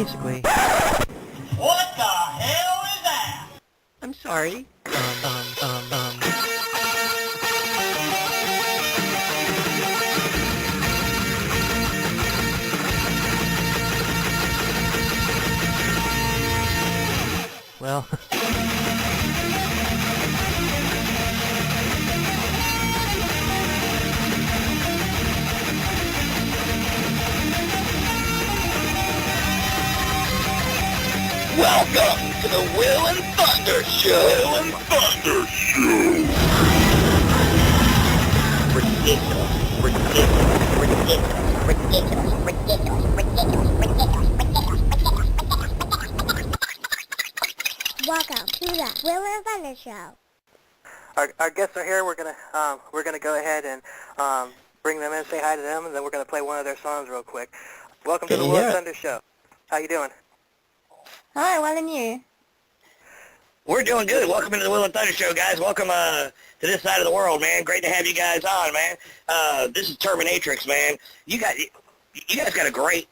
basically... What the hell is that? I'm sorry. Well... Welcome to the Will and Thunder Show. Will and Thunder Show. Ridiculous, ridiculous, ridiculous, ridiculous, ridiculous, ridiculous. Welcome to the Will and Thunder Show. Our guests are here. We're gonna go ahead and bring them in, say hi to them, and then we're gonna play one of their songs real quick. Welcome to the Will and Thunder Show. How you doing? Hi, well and you? We're doing good. Welcome to the Will and Thunder Show, guys. Welcome to this side of the world, man. Great to have you guys on, man. This is Terminatryx, man. You guys got a great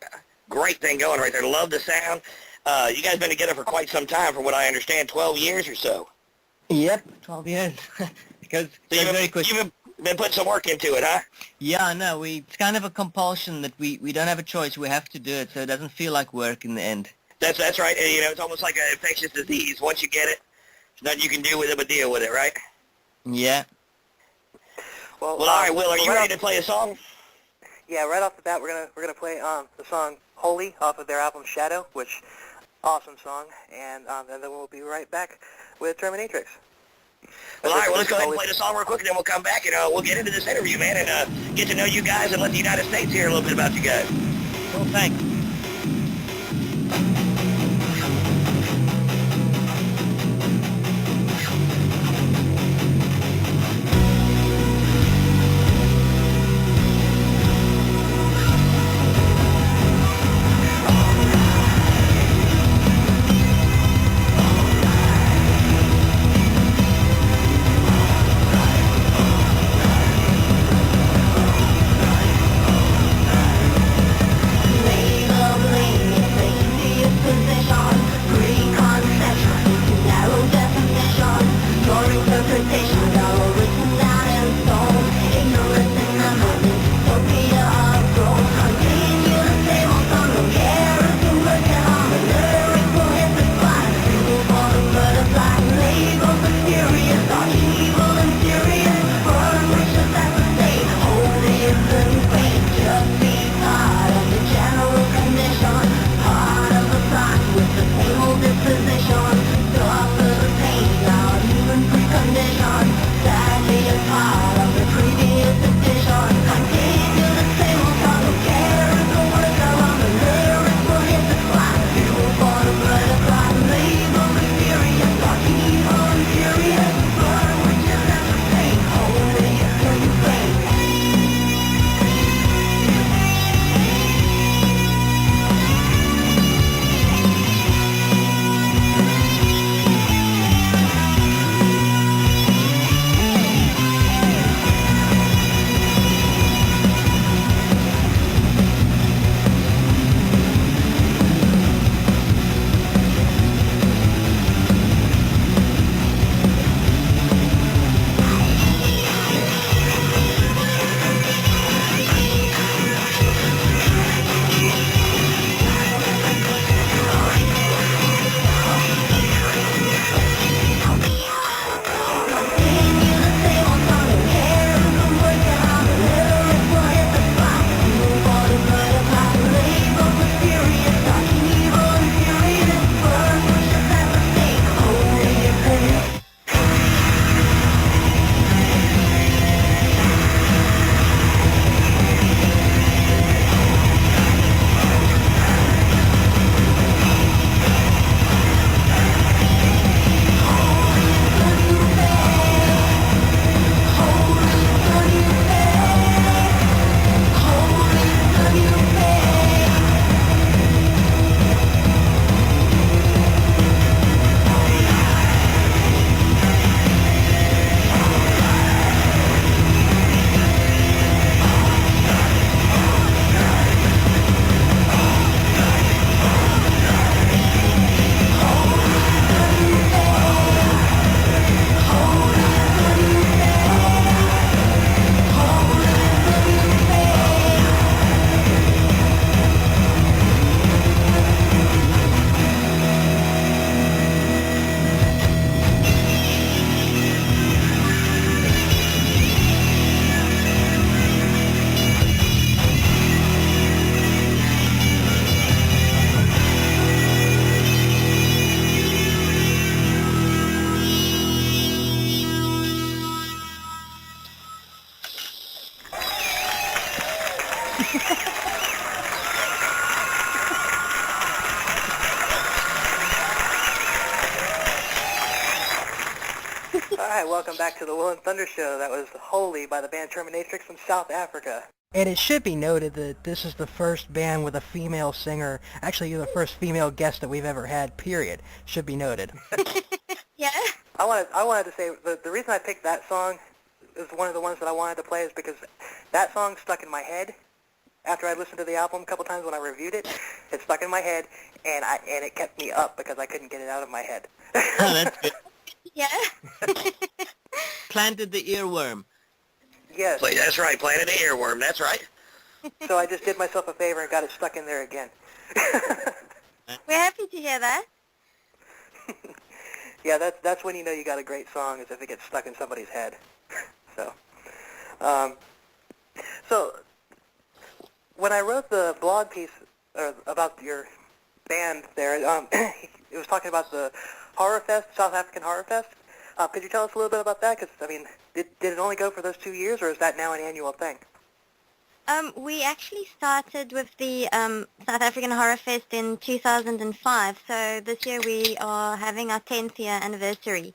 thing going right there. Love the sound. You guys been together for quite some time, from what I understand, 12 years or so. Yep, 12 years. Because so you've been putting some work into it, huh? Yeah, no, it's kind of a compulsion that we don't have a choice. We have to do it, so it doesn't feel like work in the end. That's right. And, you know, it's almost like an infectious disease. Once you get it, there's nothing you can do with it but deal with it, right? Yeah. Well, all right, Will, are you ready to play a song? Yeah, right off the bat, we're gonna play the song "Holy" off of their album Shadow, which awesome song, and then we'll be right back with Terminatrix. Well, all right, well, let's go ahead and play the song real quick, and then we'll come back and we'll get into this interview, man, and get to know you guys and let the United States hear a little bit about you guys. Well, thanks. Lay Alright, welcome back to the Will and Thunder Show. That was Holy by the band Terminatryx from South Africa. And it should be noted that this is the first band with a female singer. Actually, you're the first female guest that we've ever had, period. Should be noted. Yeah. I wanted to say, the reason I picked that song is one of the ones that I wanted to play is because that song stuck in my head after I listened to the album a couple times when I reviewed it. It stuck in my head, and it kept me up because I couldn't get it out of my head. Oh, that's good. Yeah. Planted the earworm. Yes. That's right, planted the earworm, that's right. So I just did myself a favor and got it stuck in there again. We're happy to hear that. Yeah, that's when you know you got a great song, is if it gets stuck in somebody's head. So when I wrote the blog piece about your band there, it was talking about the Horror Fest, South African Horror Fest. Could you tell us a little bit about that? Because, I mean, did it only go for those 2 years, or is that now an annual thing? We actually started with the South African Horror Fest in 2005, so this year we are having our 10th year anniversary.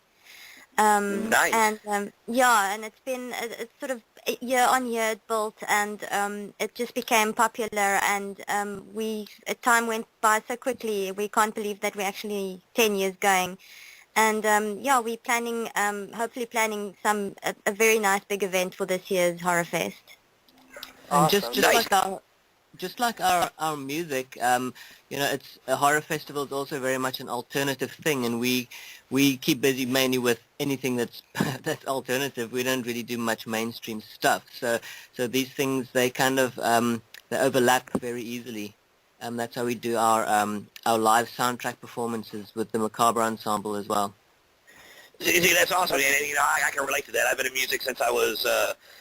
Nice. And yeah, and it's sort of year on year it built, and it just became popular, and time went by so quickly. We can't believe that we're actually 10 years going. And yeah, we're planning, hopefully planning a very nice big event for this year's Horror Fest. And Awesome. just like our music, it's a horror festival is also very much an alternative thing, and we keep busy mainly with anything that's alternative. We don't really do much mainstream stuff. So these things, they kind of they overlap very easily. That's how we do our live soundtrack performances with the Macabre Ensemble as well. See, that's awesome, and I can relate to that. I've been in music since I was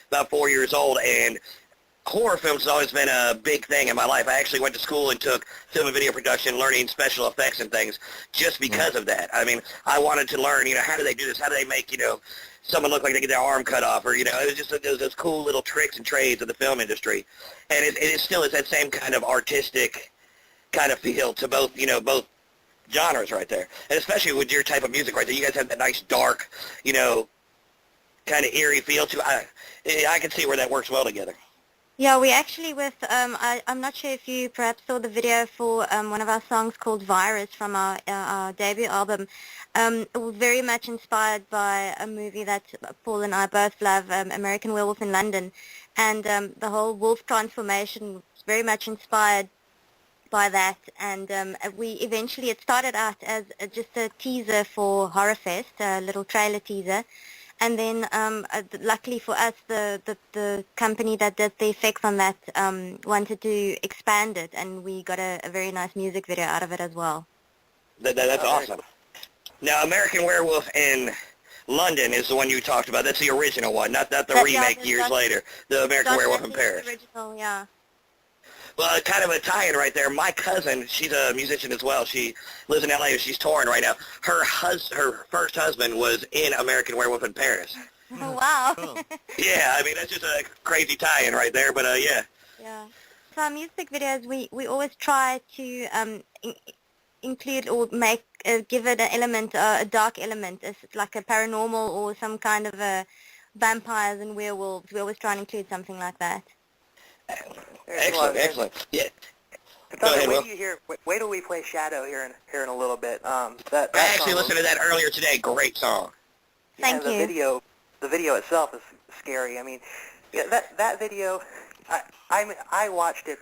about 4 years old, and horror films has always been a big thing in my life. I actually went to school and took film and video production, learning special effects and things just because of that. I mean, I wanted to learn, how do they do this? How do they make, someone look like they get their arm cut off? Or, it was just those cool little tricks and trades of the film industry. And it still is that same kind of artistic kind of feel to both, both genres right there. And especially with your type of music right there. You guys have that nice dark, kind of eerie feel to it. I can see where that works well together. Yeah, we actually I'm not sure if you perhaps saw the video for one of our songs called Virus from our debut album. Very much inspired by a movie that Paul and I both love, American Werewolf in London. And the whole wolf transformation was very much inspired by that. And it started out as just a teaser for Horror Fest, a little trailer teaser. And then, luckily for us, the company that did the effects on that wanted to expand it, and we got a very nice music video out of it as well. That's awesome. Now, American Werewolf in London is the one you talked about. That's the original one, not the remake years later. The American Werewolf in Paris. The original, yeah. Well, kind of a tie-in right there. My cousin, she's a musician as well. She lives in L.A. She's touring right now. Her first husband was in American Werewolf in Paris. Oh, wow. Cool. Yeah, I mean, that's just a crazy tie-in right there, but yeah. Yeah. So our music videos, we always try to include or give it an element, a dark element. It's like a paranormal or some kind of a vampires and werewolves. We always try and include something like that. Excellent. Yeah. Go ahead, Will. Wait till we play Shadow here in a little bit. I actually listened to that earlier today. Great song. Thank you. The video itself is scary. I mean, that video, I watched it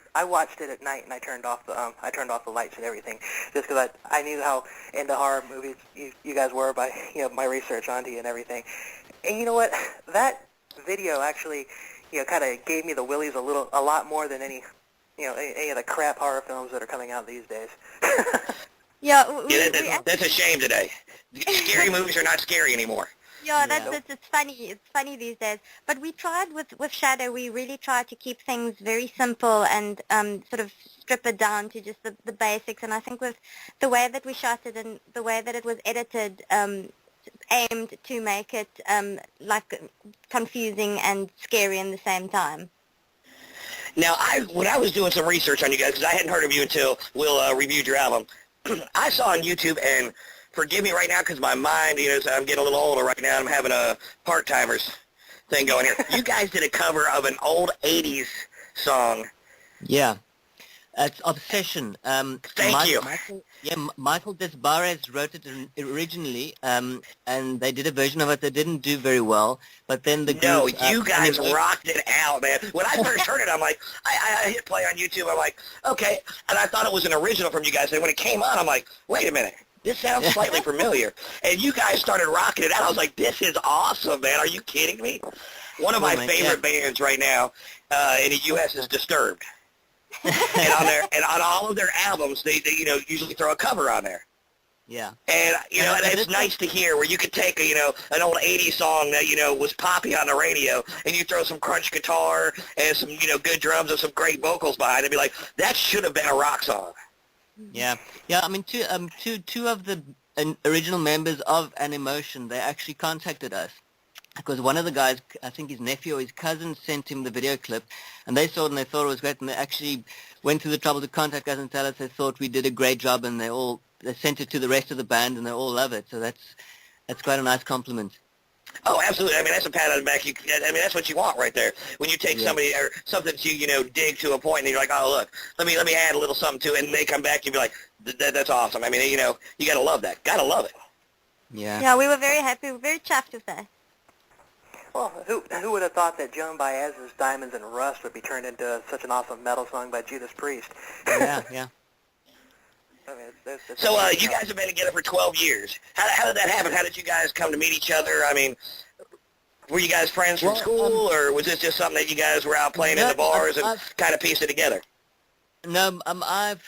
at night, and I turned off the lights and everything, just because I knew how into horror movies you guys were by my research onto you and everything. And you know what? That video actually kind of gave me the willies a lot more than any of the crap horror films that are coming out these days. Yeah, that's a shame today. Scary movies are not scary anymore. Yeah, it's funny. It's funny these days. But we tried with Shadow. We really tried to keep things very simple and sort of strip it down to just the basics. And I think with the way that we shot it and the way that it was edited, aimed to make it like confusing and scary in the same time. Now, when I was doing some research on you guys, because I hadn't heard of you until Will reviewed your album, I saw on YouTube, and forgive me right now because my mind, so I'm getting a little older right now. I'm having a part-timers thing going here. You guys did a cover of an old 80s song. Yeah. It's Obsession. Thank you. Michael Desbarres wrote it originally, and they did a version of it that didn't do very well. But then the No, group, you guys rocked it out, man. When I first heard it, I'm like, I hit play on YouTube. I'm like, okay, and I thought it was an original from you guys. And when it came on, I'm like, wait a minute, this sounds slightly familiar. And you guys started rocking it out. I was like, this is awesome, man. Are you kidding me? One of my favorite bands right now in the U.S. is Disturbed. and on all of their albums, they usually throw a cover on there. Yeah. And and it's nice to hear where you could take an old 80s song that was poppy on the radio, and you throw some crunch guitar and some good drums and some great vocals behind it, and be like, that should have been a rock song. Yeah. Yeah. I mean, two of the original members of Animotion, they actually contacted us. Because one of the guys, I think his nephew or his cousin, sent him the video clip, and they saw it and they thought it was great, and they actually went through the trouble to contact us and tell us they thought we did a great job, and they sent it to the rest of the band, and they all love it. So that's quite a nice compliment. Oh, absolutely. I mean, that's a pat on the back. I mean, that's what you want right there. When you take somebody or something that you dig to a point, and you're like, oh, look, let me add a little something to it, and they come back, you'd be like, that's awesome. I mean, you got to love that. Got to love it. Yeah. Yeah, we were very happy. We were very chuffed with that. Well, who would have thought that Joan Baez's Diamonds and Rust would be turned into such an awesome metal song by Judas Priest? Yeah, yeah. I mean, it's So you guys have been together for 12 years. How did that happen? How did you guys come to meet each other? I mean, were you guys friends from school, or was this just something that you guys were out playing in the bars and kind of pieced it together? No,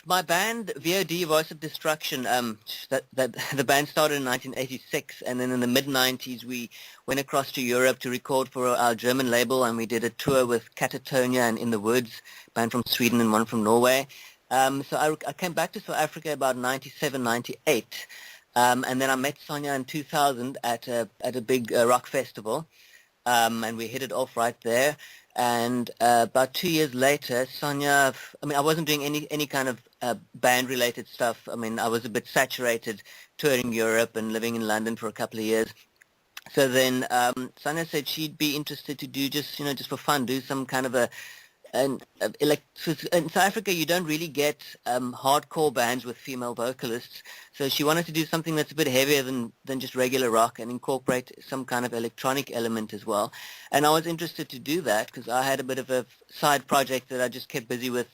my band VOD, Voice of Destruction. That the band started in 1986, and then in the mid-90s we went across to Europe to record for our German label, and we did a tour with Catatonia and In the Woods, band from Sweden and one from Norway. So I came back to South Africa about 97, 98, and then I met Sonja in 2000 at a big rock festival, and we hit it off right there. And about 2 years later, Sonja, I mean, I wasn't doing any kind of band-related stuff. I mean, I was a bit saturated touring Europe and living in London for a couple of years. So then Sonja said she'd be interested to do just for fun, do some kind of in South Africa, you don't really get hardcore bands with female vocalists. So she wanted to do something that's a bit heavier than just regular rock and incorporate some kind of electronic element as well. And I was interested to do that because I had a bit of a side project that I just kept busy with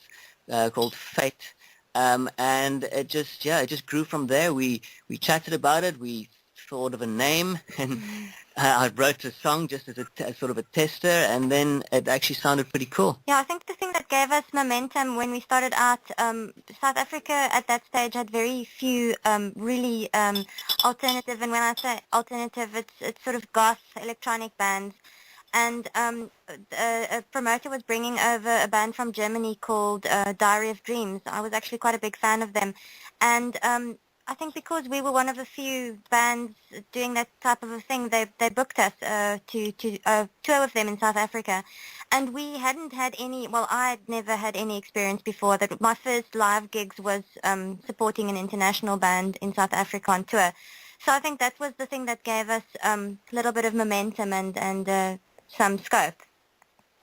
called Fate. And it just grew from there. We chatted about it. We thought of a name, and I wrote a song just as a sort of a tester, and then it actually sounded pretty cool. Yeah, I think the thing that gave us momentum when we started out, South Africa at that stage had very few really alternative, and when I say alternative, it's sort of goth electronic bands. And a promoter was bringing over a band from Germany called Diary of Dreams. I was actually quite a big fan of them, and I think because we were one of the few bands doing that type of a thing, they booked us to tour with them in South Africa. And we hadn't had any, well, I'd never had any experience before. That my first live gigs was supporting an international band in South Africa on tour. So I think that was the thing that gave us a little bit of momentum and some scope.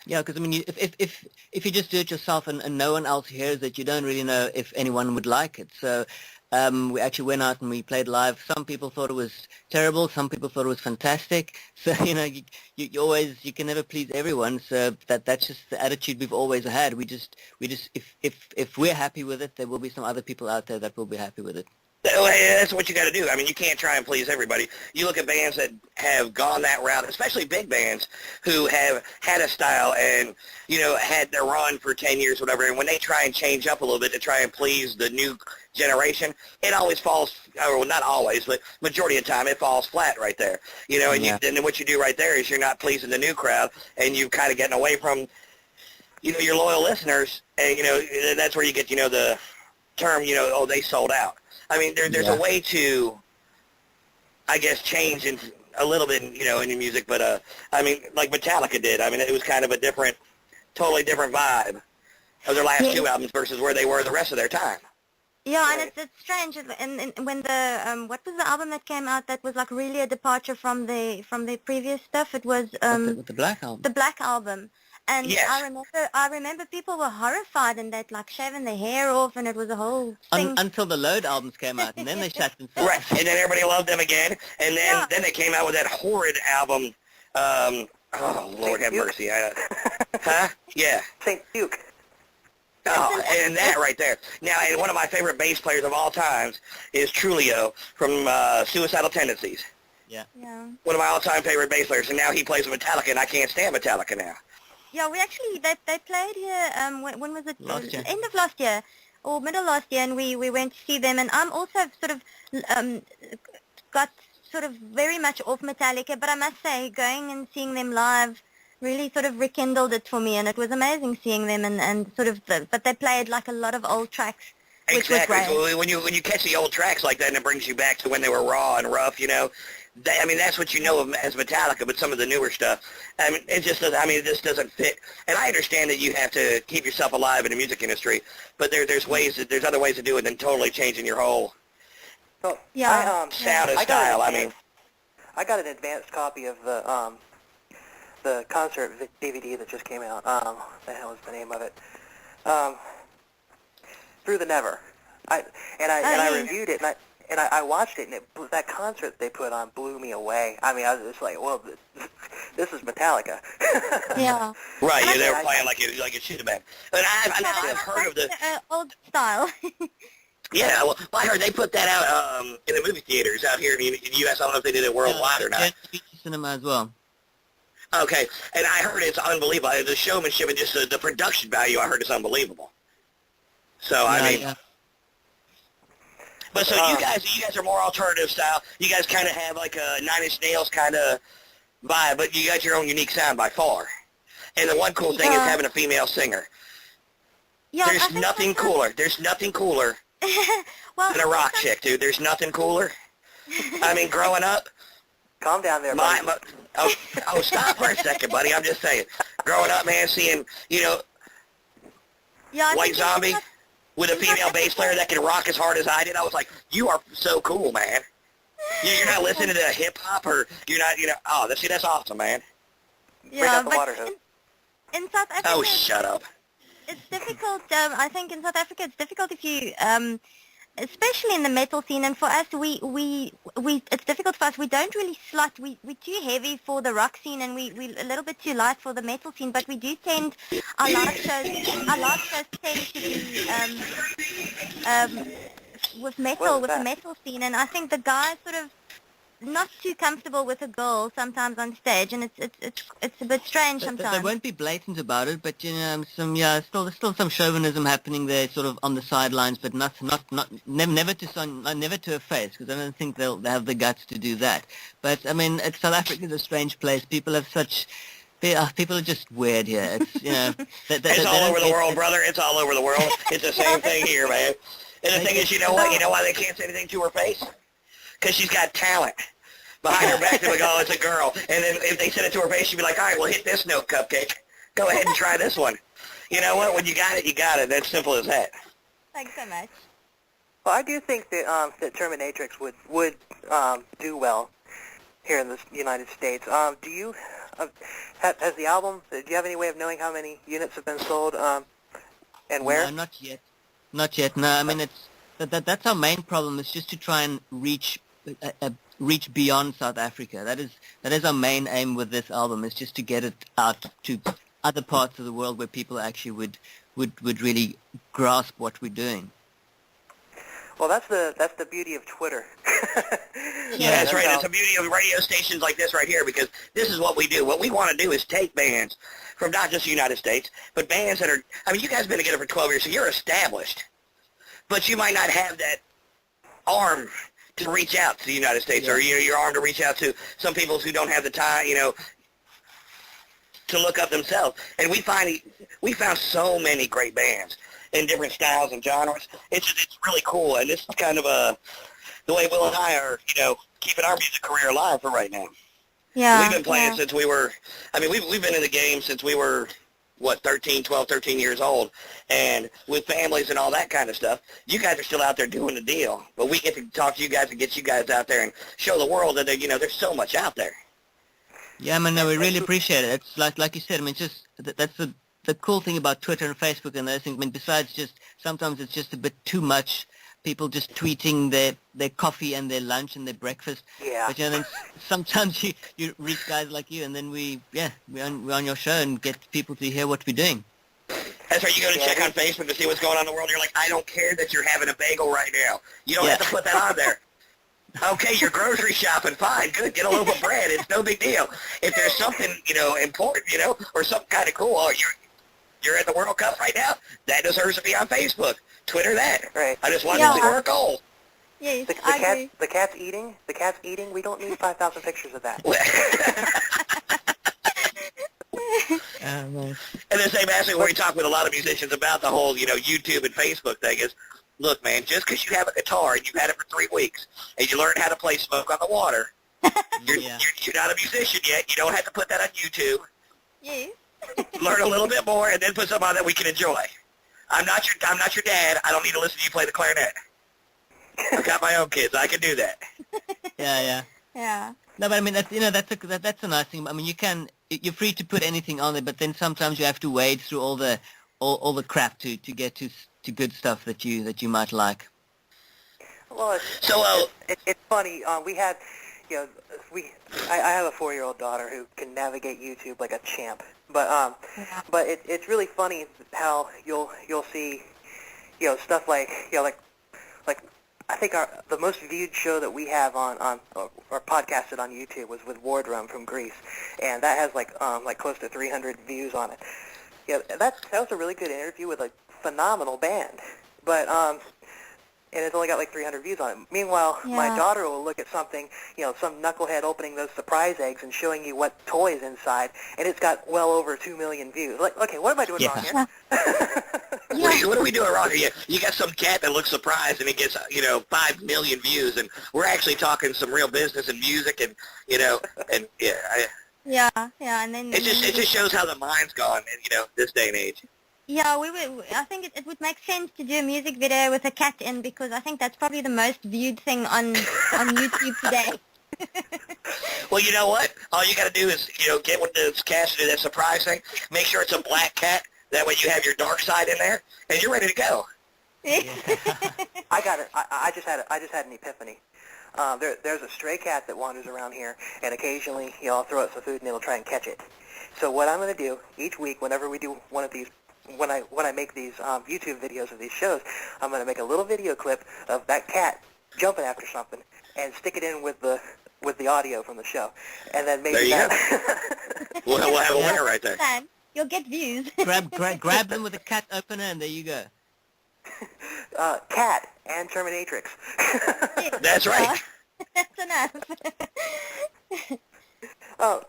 Yeah, because I mean, if you just do it yourself and no one else hears it, you don't really know if anyone would like it. So we actually went out and we played live. Some people thought it was terrible. Some people thought it was fantastic. So you can never please everyone. So that's just the attitude we've always had. We just if we're happy with it, there will be some other people out there that will be happy with it. That's what you got to do. I mean, you can't try and please everybody. You look at bands that have gone that route, especially big bands who have had a style and, had their run for 10 years, whatever, and when they try and change up a little bit to try and please the new generation, it always falls, or not always, but majority of the time, it falls flat right there. And then what you do right there is you're not pleasing the new crowd, and you're kind of getting away from, your loyal listeners, and, that's where you get, the term, oh, they sold out. I mean, there's a way to, I guess, change a little bit, in your music, but, I mean, like Metallica did. I mean, it was kind of a totally different vibe of their last two albums versus where they were the rest of their time. Yeah, and it's strange. And when the what was the album that came out that was like really a departure from the previous stuff? It was With the Black Album. the Black Album. And Yes. I remember people were horrified and they'd like shaving their hair off, and it was a whole thing. Until the Load albums came out, and then they shut themselves. Right, and then everybody loved them again, and then they came out with that horrid album. Oh Lord have mercy. Huh? Yeah. St. Duke. Oh, and that right there. Now, and one of my favorite bass players of all times is Trulio from Suicidal Tendencies. Yeah. Yeah. One of my all-time favorite bass players, and now he plays with Metallica, and I can't stand Metallica now. Yeah, we actually they played here. When was it? Last year. End of last year or middle last year, and we went to see them. And I'm also sort of got sort of very much off Metallica, but I must say, going and seeing them live really sort of rekindled it for me, and it was amazing seeing them. And sort of, but they played like a lot of old tracks, which Exactly. was great. So when you catch the old tracks like that, and it brings you back to when they were raw and rough, you know. I mean, that's what you know of as Metallica, but some of the newer stuff, I mean, it just doesn't, I mean, it just doesn't fit. And I understand that you have to keep yourself alive in the music industry, but there's other ways to do it than totally changing your whole Yeah. sound and style. I mean, I got an advanced copy of the concert DVD that just came out. What the hell is the name of it? Through the Never. I reviewed it, and I watched it, and that concert they put on blew me away. I mean, I was just like, well, this is Metallica. Yeah. right, yeah, they were playing like it should have been. But I've heard of the old style. Yeah, well, I heard they put that out in the movie theaters out here in the U.S. I don't know if they did it worldwide or not. Yeah, cinema as well. Okay, and I heard it's unbelievable. The showmanship and just the production value, I heard is unbelievable. So, I mean... Yeah. But so you guys are more alternative style. You guys kind of have like a Nine Inch Nails kind of vibe, but you got your own unique sound by far. And the one cool thing is having a female singer. Yeah, There's nothing cooler. There's nothing cooler well, than a rock chick, dude. There's nothing cooler. I mean, growing up, Calm down there, buddy. oh, stop for a second, buddy. I'm just saying. Growing up, man, seeing, you know, yeah, White Zombie with a female bass player that can rock as hard as I did, I was like, you are so cool, man. You're not listening to hip-hop, or you're not, you know, oh, that's awesome, man. Yeah, Bring out the water hose. in South Africa, Oh, shut up. it's difficult. I think in South Africa, it's difficult if you, especially in the metal scene. And for us, we it's difficult for us. We don't really slot. We're too heavy for the rock scene, and we a little bit too light for the metal scene. But we do tend our live shows tend to be with metal, with the metal scene. And I think the guys sort of not too comfortable with a girl sometimes on stage, and it's a bit strange sometimes. They won't be blatant about it, but you know, there's still some chauvinism happening there, sort of on the sidelines, but never to a face, because I don't think they have the guts to do that. But I mean, South Africa is a strange place. People have people are just weird here. It's, you know, It's all over the world, brother. It's all over the world. It's the same thing here, man. And the thing is, you know what? You know why they can't say anything to her face? Because she's got talent. Behind her back, they're like, oh, it's a girl. And then if they said it to her face, she'd be like, all right, well, hit this note, Cupcake. Go ahead and try this one. You know what? When you got it, you got it. That's simple as that. Thanks so much. Well, I do think that Terminatryx would do well here in the United States. Do you has the album? Do you have any way of knowing how many units have been sold and where? No, not yet. Not yet. No, I mean that's our main problem. Is just to try and reach beyond South Africa. That is our main aim with this album. Is just to get it out to other parts of the world where people actually would really grasp what we're doing. Well, that's the beauty of Twitter. Yeah, that's right. It's the beauty of radio stations like this right here, because this is what we do. What we want to do is take bands from not just the United States, but bands that are, I mean, you guys have been together for 12 years, so you're established. But you might not have that arm to reach out to the United States, or your arm to reach out to some people who don't have the time, you know, to look up themselves. And we found so many great bands in different styles and genres. It's really cool, and this is kind of the way Will and I are, you know, keeping our music career alive for right now. Yeah. We've been playing since we were, I mean, we've been in the game since we were 13, 12, 13 years old, and with families and all that kind of stuff, you guys are still out there doing the deal. But we get to talk to you guys and get you guys out there and show the world that, there's so much out there. Yeah, man, no, we really appreciate it. It's like you said, I mean, just that's the cool thing about Twitter and Facebook and those things. I mean, besides just sometimes it's just a bit too much. People just tweeting their coffee and their lunch and their breakfast. Yeah. But then sometimes you reach guys like you, and then we're on your show and get people to hear what we're doing. That's right. You go to check on Facebook to see what's going on in the world. You're like, I don't care that you're having a bagel right now. You don't have to put that on there. Okay, you're grocery shopping, fine, good, get a loaf of bread, it's no big deal. If there's something, important, or something kind of cool, you're at the World Cup right now, that deserves to be on Facebook. Twitter that. Right. I just wanted to see our goal. Yes, I agree. The cat's eating, we don't need 5,000 pictures of that. And the same aspect where we talk with a lot of musicians about the whole, YouTube and Facebook thing is, look, man, just because you have a guitar and you've had it for 3 weeks and you learn how to play Smoke on the Water, you're not a musician yet. You don't have to put that on YouTube. Yes. Learn a little bit more and then put something on that we can enjoy. I'm not your dad. I don't need to listen to you play the clarinet. I've got my own kids. I can do that. Yeah. No, but I mean that's that's a nice thing. I mean you're free to put anything on there, but then sometimes you have to wade through all the crap to get to good stuff that you might like. Well, it's funny. We had, I have a 4-year-old daughter who can navigate YouTube like a champ. But it's really funny how you'll see, stuff like I think the most viewed show that we have on or podcasted on YouTube was with Wardrum from Greece, and that has like close to 300 views on it. Yeah, that was a really good interview with a phenomenal band, but and it's only got like 300 views on it. Meanwhile, my daughter will look at something, some knucklehead opening those surprise eggs and showing you what toy is inside, and it's got well over 2 million views. Like, okay, what am I doing wrong here? What are we doing wrong here? You got some cat that looks surprised and he gets, 5 million views, and we're actually talking some real business and music, and and and then it just shows how the mind's gone in this day and age. Yeah, I think it would make sense to do a music video with a cat in, because I think that's probably the most viewed thing on YouTube today. Well, you know what? All you got to do is, get with the cast to do that surprise thing. Make sure it's a black cat. That way you have your dark side in there, and you're ready to go. I got it. I just had an epiphany. There's a stray cat that wanders around here, and occasionally, I'll throw it some food, and it'll try and catch it. So what I'm going to do each week, whenever we do one of these, when I make these YouTube videos of these shows, I'm going to make a little video clip of that cat jumping after something and stick it in with the audio from the show, and then maybe there you go. We'll have a winner right there. You'll get views. grab them with a cat opener, and there you go. Cat and Terminatrix. That's right. That's enough. Oh,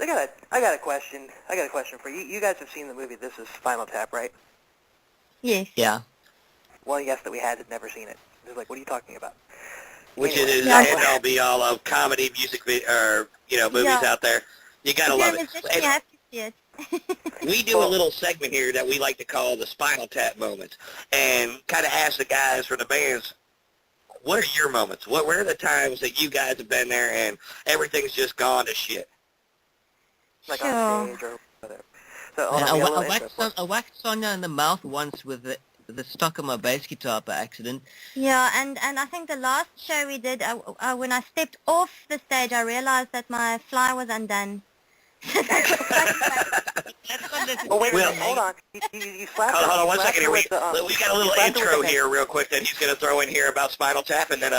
I got a question. I got a question for you. You guys have seen the movie This Is Spinal Tap, right? Yes. Yeah. One guess that we had never seen it. It was like, what are you talking about? Which is the end-all be-all of comedy, music, or movies out there. You gotta love it. You have to see it. We do a little segment here that we like to call the Spinal Tap moments, and kind of ask the guys from the bands, what are your moments? What are the times that you guys have been there and everything's just gone to shit? Like on stage or whatever. So I whacked Sonja in the mouth once with the stock of my bass guitar by accident. Yeah, and I think the last show we did, when I stepped off the stage, I realized that my fly was undone. Oh, wait a minute, hold on. You slapped Hold on one second here. We with the, got a little intro here real quick that he's going to throw in here about Spinal Tap, and then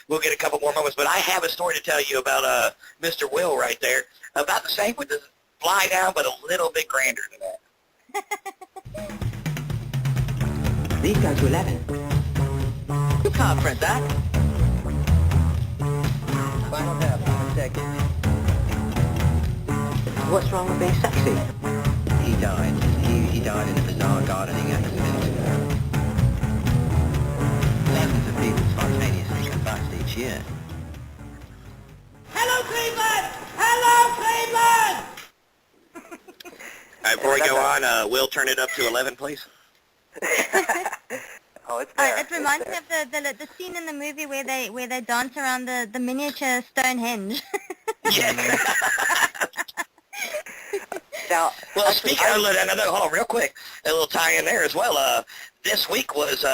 we'll get a couple more moments. But I have a story to tell you about Mr. Will right there. About the same with the fly down, but a little bit grander than that. These go to 11. You can't print that. Spinal Tap, second. What's wrong with being sexy? He died. He died in a bizarre gardening accident. Thousands of people spontaneously combust each year. Hello, Cleveland! Hello, Cleveland! All right, before we go on, Will, turn it up to 11, please. Oh, it's there. It reminds me of the scene in the movie where they dance around the miniature Stonehenge. Yeah. Now, Well, actually, speaking of another, hold on, real quick, a little tie in there as well. This week was,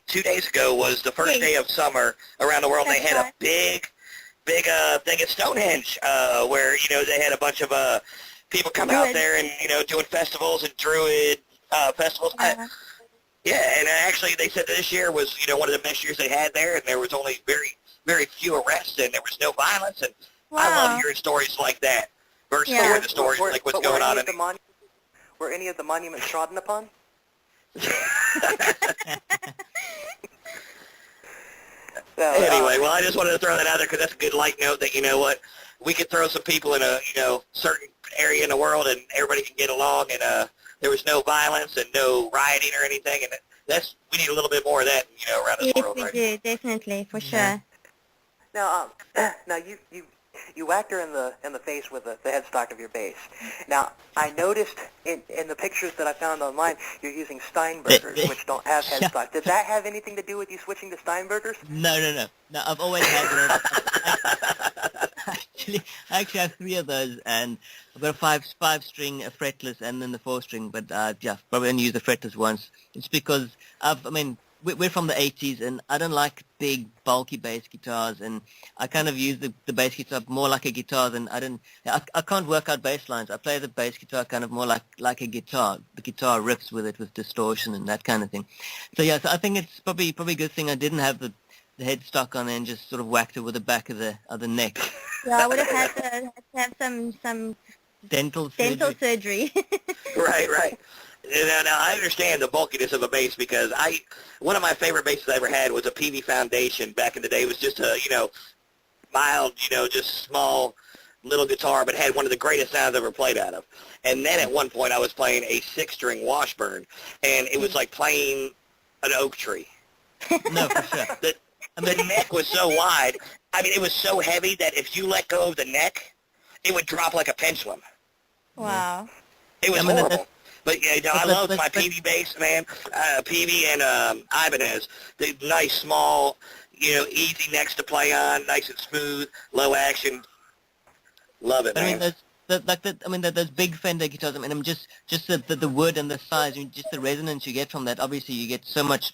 2 days ago was the first day of summer around the world. They That's had a right. big thing at Stonehenge, where, they had a bunch of people come out Druids. there and, doing festivals and druid festivals. Yeah. And actually they said that this year was, one of the best years they had there, and there was only very, very few arrests, and there was no violence, and I Wow. love hearing stories like that versus Yeah. hearing the stories like what's going on in were any of the monuments trodden upon? So, Anyway, well, I just wanted to throw that out there because that's a good light note that, we could throw some people in a, certain area in the world and everybody can get along, and there was no violence and no rioting or anything, and we need a little bit more of that, around this Yes, world, we right? do, definitely, for sure. now, now you whacked her in the face with the headstock of your bass. Now, I noticed in the pictures that I found online, you're using Steinbergers, which don't have headstock. Did that have anything to do with you switching to Steinbergers? No. I've always had it. I actually have 3 of those, and I've got a five string, a fretless, and then the 4-string. But probably only use the fretless once. It's because we're from the 80s, and I don't like big, bulky bass guitars, and I kind of use the bass guitar more like a guitar than I can't work out bass lines. I play the bass guitar kind of more like a guitar. The guitar riffs with it with distortion and that kind of thing. So I think it's probably a good thing I didn't have the headstock on and just sort of whacked it with the back of the neck. Yeah, I would have had to have some Dental surgery. Right. Now, I understand the bulkiness of a bass because one of my favorite basses I ever had was a PV Foundation back in the day. It was just a, mild, just small little guitar, but had one of the greatest sounds I've ever played out of. And then at one point I was playing a 6-string Washburn, and it was like playing an oak tree. No, for sure. The neck was so wide. It was so heavy that if you let go of the neck, it would drop like a pendulum. Wow. It was horrible. But I love my PV bass, man. PV and Ibanez. The nice, small, easy necks to play on, nice and smooth, low action. Love it, man. Those big Fender guitars. Just the wood and the size, just the resonance you get from that. Obviously, you get a much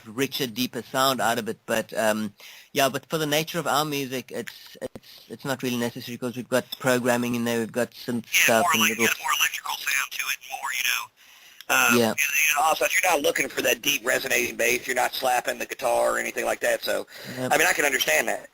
richer, deeper sound out of it. But but for the nature of our music, it's not really necessary because we've got programming in there. We've got some stuff and little. More electrical sound to it, more. Also, you're not looking for that deep resonating bass. You're not slapping the guitar or anything like that. So, Yep. I can understand that.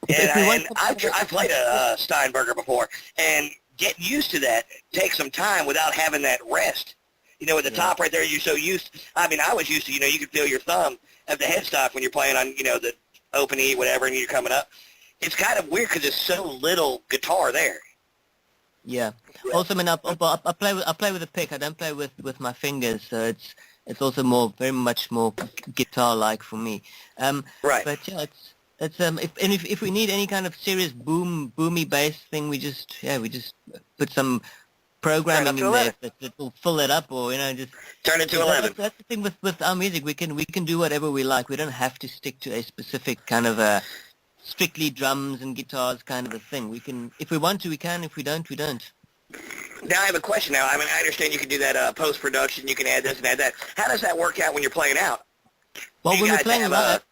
And I've played a Steinberger before, and getting used to that takes some time without having that rest. At the top right there, you're so used. I was used to, you can feel your thumb at the headstock when you're playing on, the open E, whatever, and you're coming up. It's kind of weird because there's so little guitar there. Yeah. Also, I play with a pick. I don't play with my fingers, so it's also very much more guitar-like for me. Right. But if we need any kind of serious boomy bass thing, we just put some programming in there that will fill it up, or just turn it to 11. That's the thing with our music. We can do whatever we like. We don't have to stick to a specific kind of a strictly drums and guitars kind of a thing. We can, if we want to, we can. If we don't, we don't. Now I have a question. Now I understand you can do that post production. You can add this and add that. How does that work out when you're playing out? Well, when we're playing live.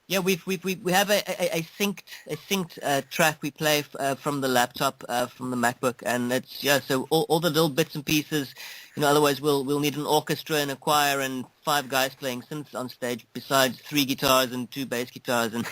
Yeah, we have a synced track we play from the laptop, from the MacBook, and it's so all the little bits and pieces, otherwise we'll need an orchestra and a choir and 5 guys playing synths on stage besides 3 guitars and 2 bass guitars and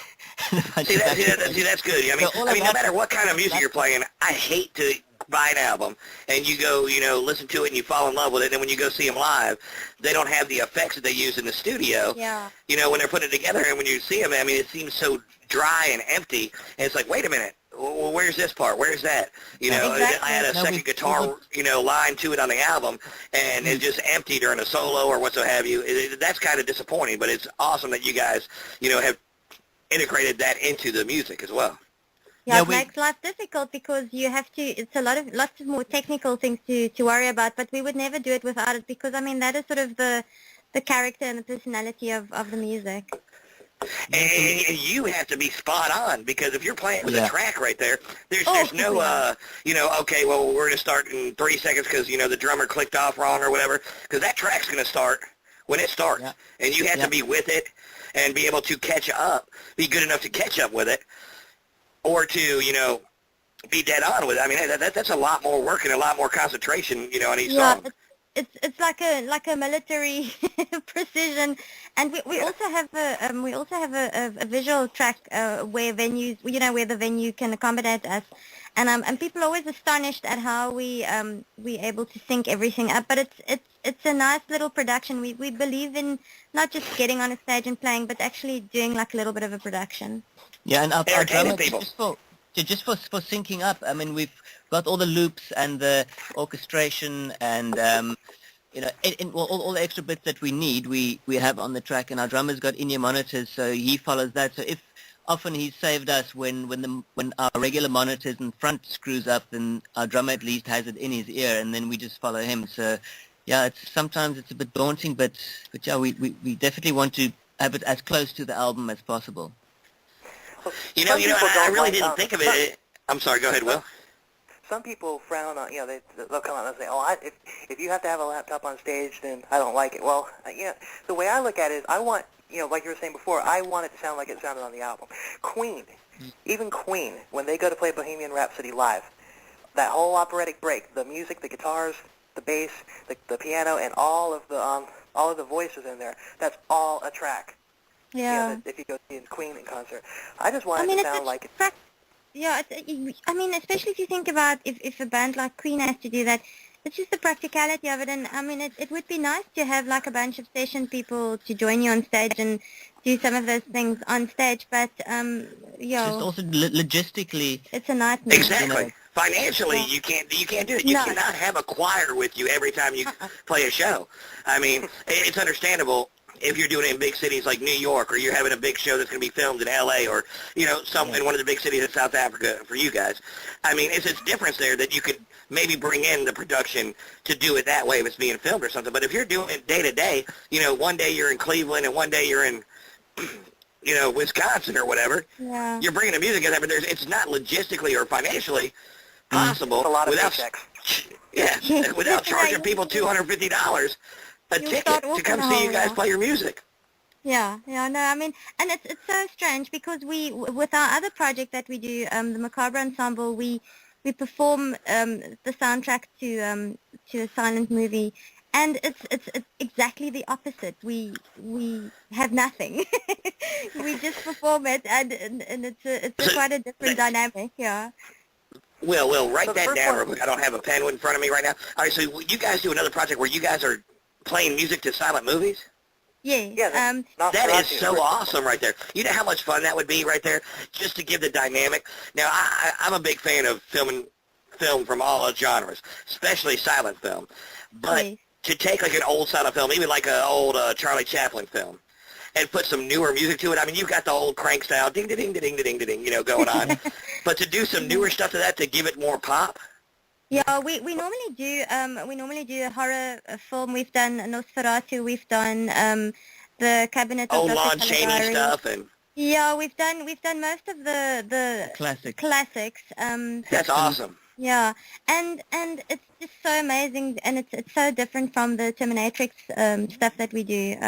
see that's good. No matter what kind of music you're playing, I hate to buy an album and you go, listen to it and you fall in love with it, and then when you go see them live, they don't have the effects that they use in the studio. Yeah. When they're putting it together, and when you see them, it seems so dry and empty, and it's like, wait a minute, well, where's this part? Where's that? Exactly. I had a second guitar, line to it on the album, and it's just empty during a solo or what so have you. That's kind of disappointing, but it's awesome that you guys, have integrated that into the music as well. Yeah, Yeah, it makes life difficult because you have to. It's lots of more technical things to worry about. But we would never do it without it because I mean that is sort of the character and the personality of the music. And you have to be spot on because if you're playing with a track right there, there's no okay, well we're gonna start in 3 seconds because the drummer clicked off wrong or whatever, because that track's gonna start when it starts, and you have to be with it and be able to catch up, be good enough to catch up with it, or to be dead on with it. I mean that's a lot more work and a lot more concentration on each song. It's like a military precision, and we also have a visual track where venues where the venue can accommodate us, and people are always astonished at how we able to sync everything up. But it's a nice little production. We believe in not just getting on a stage and playing, but actually doing like a little bit of a production. Yeah, and our drummer people. just for syncing up. I mean, we've got all the loops and the orchestration and all the extra bits that we need. We have on the track, and our drummer's got in-ear monitors, so he follows that. So if often he's saved us when our regular monitors in front screws up, then our drummer at least has it in his ear, and then we just follow him. So yeah, sometimes it's a bit daunting, but yeah, we definitely want to have it as close to the album as possible. I really didn't think of it. I'm sorry, go ahead, Will. Some people frown on, they'll come out and say, if you have to have a laptop on stage, then I don't like it. Well, the way I look at it is I want, like you were saying before, I want it to sound like it sounded on the album. Queen, even Queen, when they go to play Bohemian Rhapsody live, that whole operatic break, the music, the guitars, the bass, the piano, and all of the voices in there, that's all a track. Yeah. If you go see Queen in concert, I just want it to sound like it. Yeah, I mean, especially if you think about if a band like Queen has to do that, it's just the practicality of it. And I mean, it would be nice to have like a bunch of session people to join you on stage and do some of those things on stage. But just also logistically, it's a nightmare. Exactly. Financially, you can't do it. You cannot have a choir with you every time you play a show. I mean, it's understandable if you're doing it in big cities like New York, or you're having a big show that's going to be filmed in L.A., or in one of the big cities in South Africa for you guys. I mean, it's a difference there that you could maybe bring in the production to do it that way if it's being filmed or something. But if you're doing it day to day, one day you're in Cleveland and one day you're in Wisconsin or whatever, you're bringing the music in there, but it's not logistically or financially possible without charging people $250 a ticket to come see you guys play your music. No, I mean, and it's so strange because with our other project that we do, the Macabre Ensemble, we perform the soundtrack to a silent movie, and it's exactly the opposite. We have nothing. We just perform it, and it's quite a different dynamic. Yeah. Will, write that down real quick. I don't have a pen in front of me right now. All right, so you guys do another project where you guys are playing music to silent movies? Yeah. That is so awesome right there. You know how much fun that would be right there, just to give the dynamic. Now, I'm a big fan of film from all genres, especially silent film. But to take like an old silent film, even like an old Charlie Chaplin film, and put some newer music to it. I mean, you've got the old crank style, ding, ding, ding, ding, ding, ding, going on. But to do some newer stuff to that to give it more pop. Yeah, we normally do a horror film. We've done Nosferatu. We've done the Cabinet of Dr. Lon Chaney stuff, and we've done most of the classics. That's awesome. Yeah, and it's just so amazing, and it's so different from the Terminatryx stuff that we do.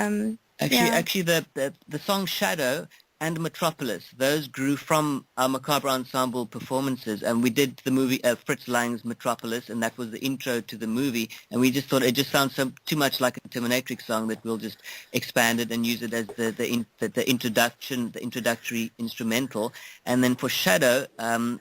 Actually, the song Shadow and Metropolis, those grew from our Macabre Ensemble performances, and we did the movie Fritz Lang's Metropolis, and that was the intro to the movie, and we just thought it just sounds too much like a Terminatrix song that we'll just expand it and use it as the introductory instrumental. And then for Shadow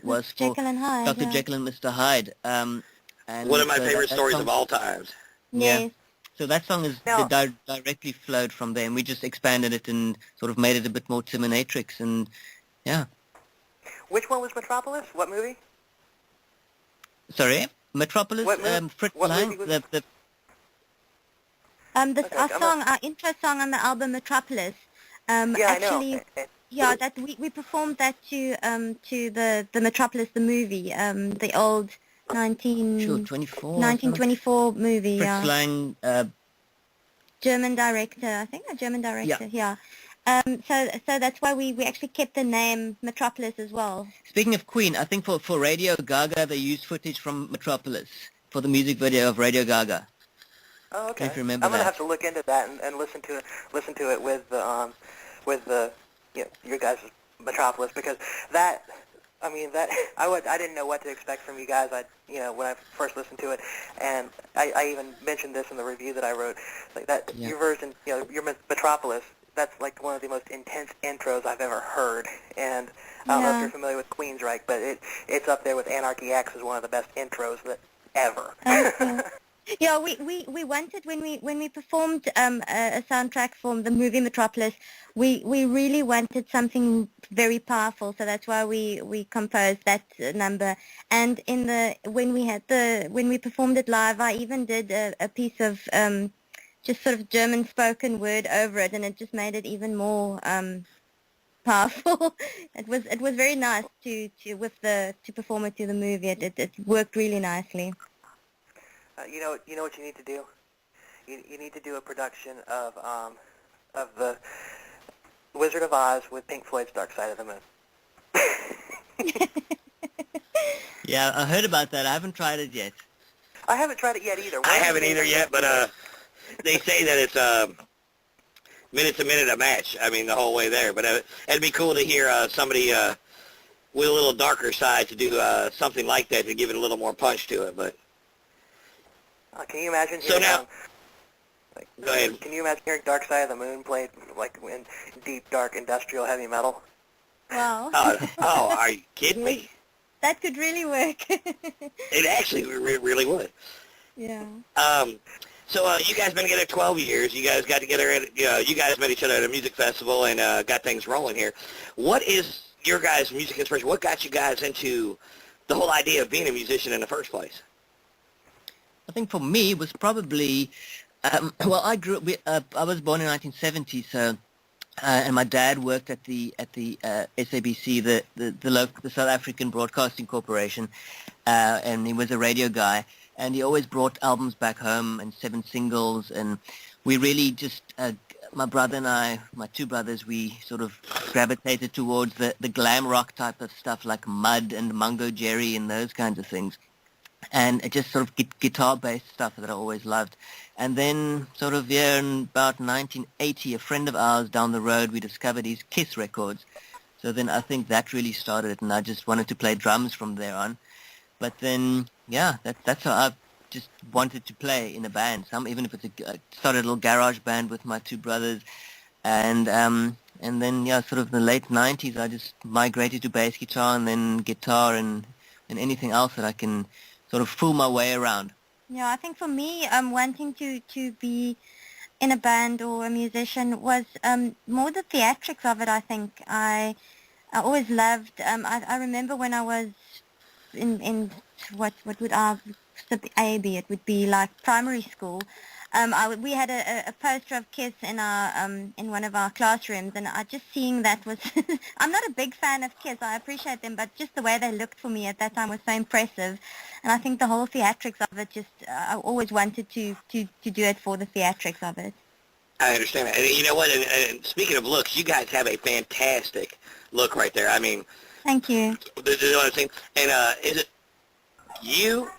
was for Jekyll and Hyde, Dr. Jekyll and Mr. Hyde. And one of my favorite stories of all times. Yes. So that song is directly flowed from there, and we just expanded it and sort of made it a bit more Terminatrix, and yeah. Which one was Metropolis? What movie? Sorry? Metropolis? Fritz Lang? Our intro song on the album Metropolis. I know. Yeah, that we performed that to the Metropolis, the movie, the old 24. 1924 movie. Fritz Yeah. Lang, German director, I think a German director. Yeah. So that's why we actually kept the name Metropolis as well. Speaking of Queen, I think for Radio Gaga they used footage from Metropolis for the music video of Radio Gaga. Oh, okay. If you remember I'm gonna that. have to look into that and listen to it with the your guys' Metropolis, because that, I mean, that I didn't know what to expect from you guys. When I first listened to it, and I even mentioned this in the review that I wrote, like that your version, your Metropolis. That's like one of the most intense intros I've ever heard, and I don't know if you're familiar with Queensryche, but it's up there with Anarchy X as one of the best intros ever. Okay. Yeah, we wanted when we performed a soundtrack for the movie Metropolis, we really wanted something very powerful, so that's why we composed that number. And when we performed it live, I even did a piece of just sort of German spoken word over it, and it just made it even more powerful. It was very nice to perform it to the movie. It worked really nicely. You know what you need to do? You need to do a production of the Wizard of Oz with Pink Floyd's Dark Side of the Moon. Yeah, I heard about that. I haven't tried it yet. I haven't tried it yet either. I haven't either yet, but they say that it's minute to minute a match. I mean, the whole way there. But it'd be cool to hear somebody with a little darker side to do something like that to give it a little more punch to it. But can you imagine? So now, go ahead. Can you imagine hearing Dark Side of the Moon played like in deep, dark, industrial heavy metal? Wow. Are you kidding me? That could really work. It actually really would. Yeah. So you guys been together 12 years. You guys got together at, you guys met each other at a music festival and got things rolling here. What is your guys' music inspiration? What got you guys into the whole idea of being a musician in the first place? I think for me it was probably, well, I grew up, I was born in 1970, so, and my dad worked at the SABC, the South African Broadcasting Corporation, and he was a radio guy, and he always brought albums back home and 7 singles, and we really just, my brother and I, my 2 brothers, we sort of gravitated towards the glam rock type of stuff like Mud and Mungo Jerry and those kinds of things. And just sort of guitar-based stuff that I always loved. And then sort of in about 1980, a friend of ours down the road, we discovered his Kiss records. So then I think that really started it, and I just wanted to play drums from there on. But then, yeah, that's how I just wanted to play in a band. Even if it's started a little garage band with my 2 brothers. And then, yeah, sort of in the late 90s, I just migrated to bass guitar and then guitar and anything else that I can sort of fool my way around. Yeah, I think for me, wanting to be in a band or a musician was more the theatrics of it. I think I always loved. I remember when I was in what would A be? It would be like primary school. We had a poster of Kiss in our in one of our classrooms, and just seeing that was. I'm not a big fan of Kiss. I appreciate them, but just the way they looked for me at that time was so impressive, and I think the whole theatrics of it. Just I always wanted to do it for the theatrics of it. I understand that. And you know what? And speaking of looks, you guys have a fantastic look right there. I mean, thank you. You know what I'm saying? And is it you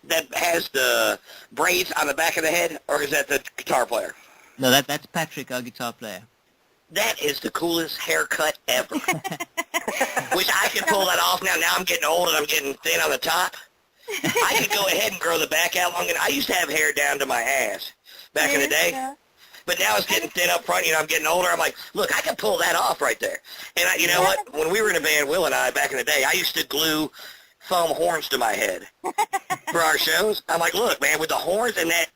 that has the braids on the back of the head, or is that the guitar player? No, that's Patrick, our guitar player. That is the coolest haircut ever. Wish I could pull that off now. Now I'm getting old and I'm getting thin on the top. I could go ahead and grow the back out long. And I used to have hair down to my ass back in the day. Yeah. But now it's getting thin up front. You know, I'm getting older. I'm like, look, I can pull that off right there. And you know what? When we were in a band, Will and I, back in the day, I used to glue foam horns to my head for our shows. I'm like, look, man, with the horns and that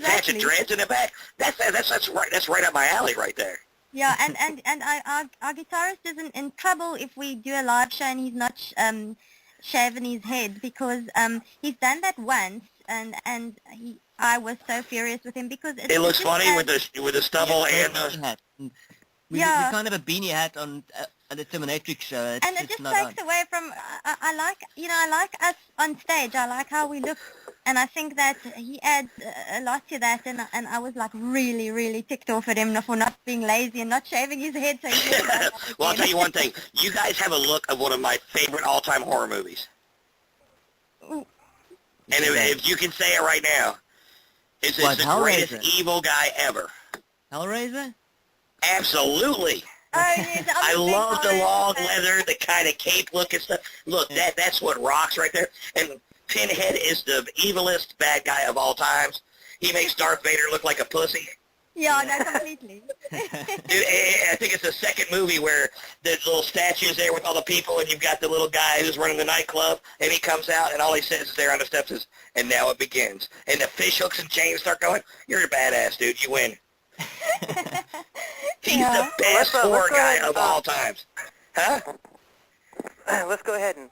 patch of dreads in the back, that's right up my alley right there. Yeah, and our guitarist isn't in trouble if we do a live show and he's not shaving his head, because he's done that once, and I was so furious with him because it looks funny with the stubble and the. We can't have a beanie hat on the Terminatryx show. And it just takes away from, I like us on stage. I like how we look. And I think that he adds a lot to that. And I was like really, really ticked off at him for not being lazy and not shaving his head. So well, I'll tell you one thing. You guys have a look of one of my favorite all-time horror movies. Ooh. And if you can say it right now, it's the greatest evil guy ever. Hellraiser? Absolutely. Oh, yes, I love the long leather, the kind of cape look and stuff. Look, that's what rocks right there. And Pinhead is the evilest bad guy of all times. He makes Darth Vader look like a pussy. Yeah, no, completely. I think it's the second movie where the little statue's there with all the people, and you've got the little guy who's running the nightclub, and he comes out, and all he says is there on the steps is, and now it begins. And the fish hooks and chains start going. You're a badass, dude. You win. He's the best horror guy of all times. Huh? Let's go ahead and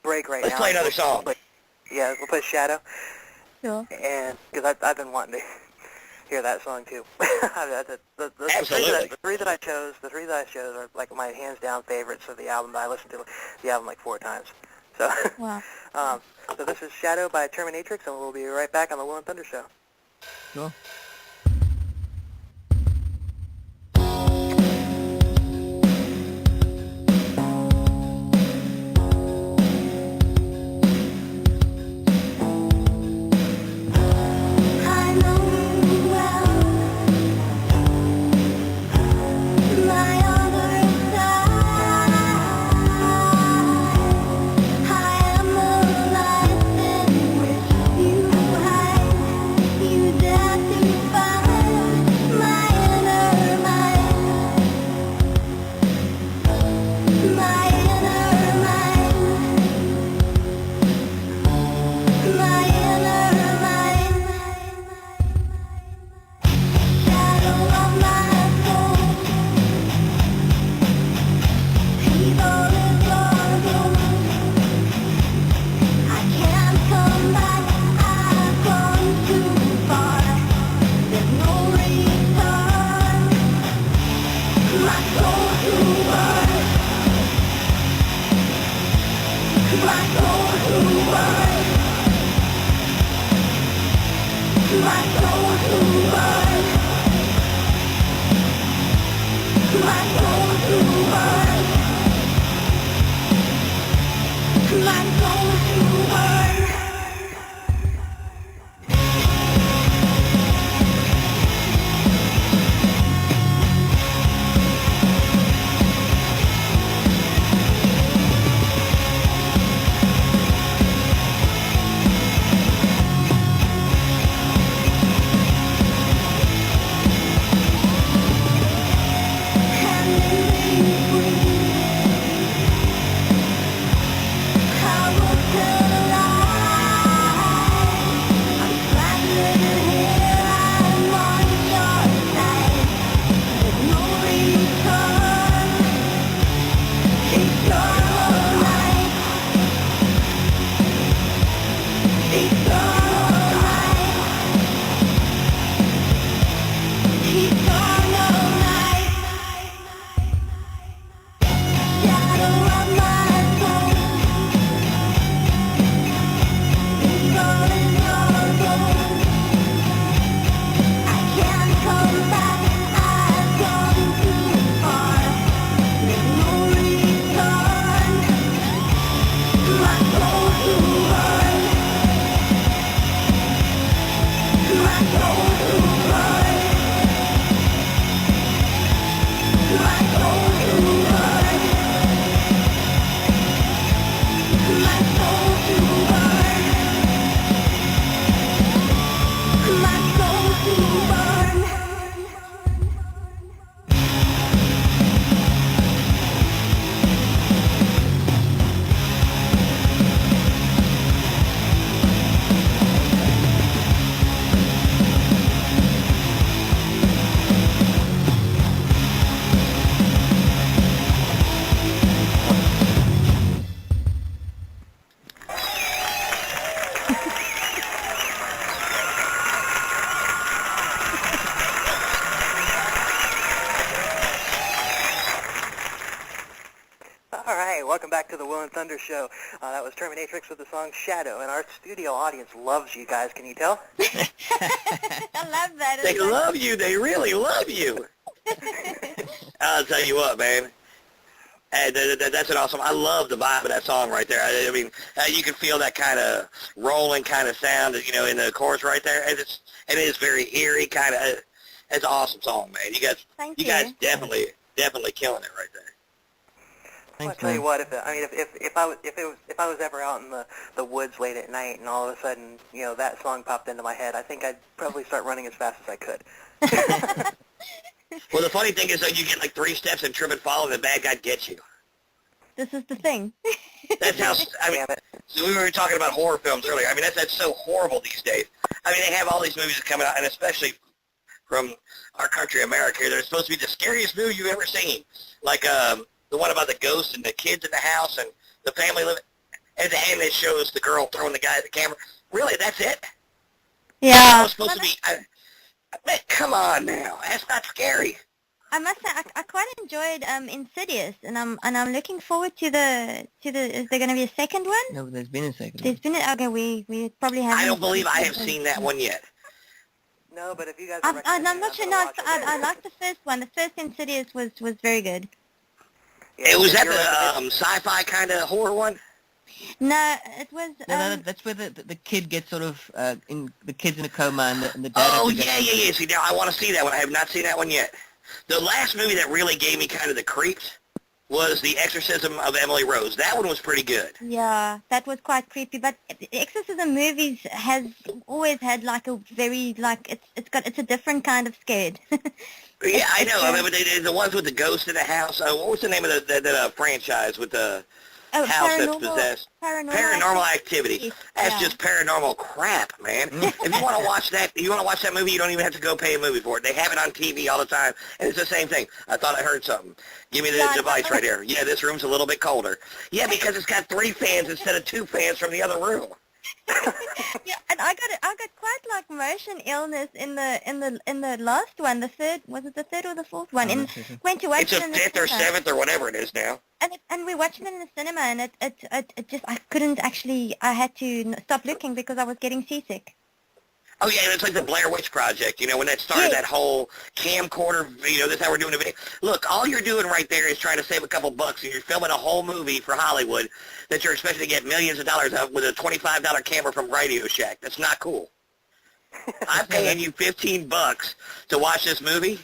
break right now. Let's play another song. Yeah, we'll play Shadow. Sure. And because I've been wanting to hear that song too. Absolutely. The three that I chose are like my hands down favorites of the album. I listened to the album like 4 times. So, Wow. So this is Shadow by Terminatryx, and we'll be right back on the Will and Thunder Show. Sure. How will Thunder Show. That was Terminatryx with the song Shadow, and our studio audience loves you guys. Can you tell? I love that. They love you. They really love you. I'll tell you what, man. And that's an awesome. I love the vibe of that song right there. I mean, you can feel that kind of rolling kind of sound, you know, in the chorus right there. And it is very eerie kind of. It's an awesome song, man. You guys definitely killing it right there. I'll tell you what. If I was ever out in the woods late at night and all of a sudden, you know, that song popped into my head, I think I'd probably start running as fast as I could. Well, the funny thing is, though, you get like 3 steps and trip and fall, and the bad guy gets you. This is the thing. That's how. I mean, so we were talking about horror films earlier. I mean, that's so horrible these days. I mean, they have all these movies coming out, and especially from our country, America, they're supposed to be the scariest movie you've ever seen. Like the one about the ghost and the kids in the house and the family living. At the end, it shows the girl throwing the guy at the camera. Really, that's it? Yeah. That was supposed to be. Man, come on now. That's not scary. I must say, I quite enjoyed Insidious, and I'm looking forward to the. Is there going to be a second one? No, there's been a second There's been okay. We probably haven't. I don't believe I have seen that one yet. No, but if you guys. I'm not sure. No, I liked the first one. The first Insidious was very good. Yeah, was that the sci-fi kind of horror one? No, it was. No, that's where the kid gets sort of the kid's in a coma and the dad. Oh yeah. See, now I want to see that one. I have not seen that one yet. The last movie that really gave me kind of the creeps was The Exorcism of Emily Rose. That one was pretty good. Yeah, that was quite creepy. But the Exorcism movies has always had like a very it's a different kind of scared. Yeah, I know. I mean, but the ones with the ghost in the house. What was the name of that franchise with the house that's possessed? Paranormal Activity. That's just paranormal crap, man. If you want to watch that movie, you don't even have to go pay a movie for it. They have it on TV all the time, and it's the same thing. I thought I heard something. Give me the device right here. Yeah, this room's a little bit colder. Yeah, because it's got 3 fans instead of 2 fans from the other room. Yeah, and I got quite like motion illness in the last one. The third, was it the third or the fourth one? Went to watch it's a 5th or 7th or whatever it is now. And we watched it in the cinema, and it just I couldn't actually. I had to stop looking because I was getting seasick. Oh yeah, it's like the Blair Witch Project, you know, when that started, that whole camcorder, you know, that's how we're doing the video. Look, all you're doing right there is trying to save a couple bucks, and you're filming a whole movie for Hollywood that you're expecting to get millions of dollars out with a $25 camera from Radio Shack. That's not cool. I'm paying you $15 to watch this movie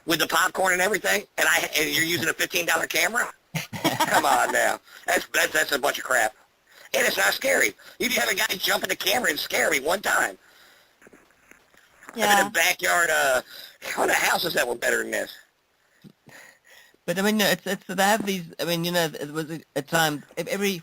with the popcorn and everything, and you're using a $15 camera? Come on now. That's a bunch of crap. And it's not scary. You can have a guy jump in the camera and scare me one time. Yeah. I'm in a backyard, kind of houses that were better than this. But I mean, no, it's they have these. I mean, you know, it was a time every.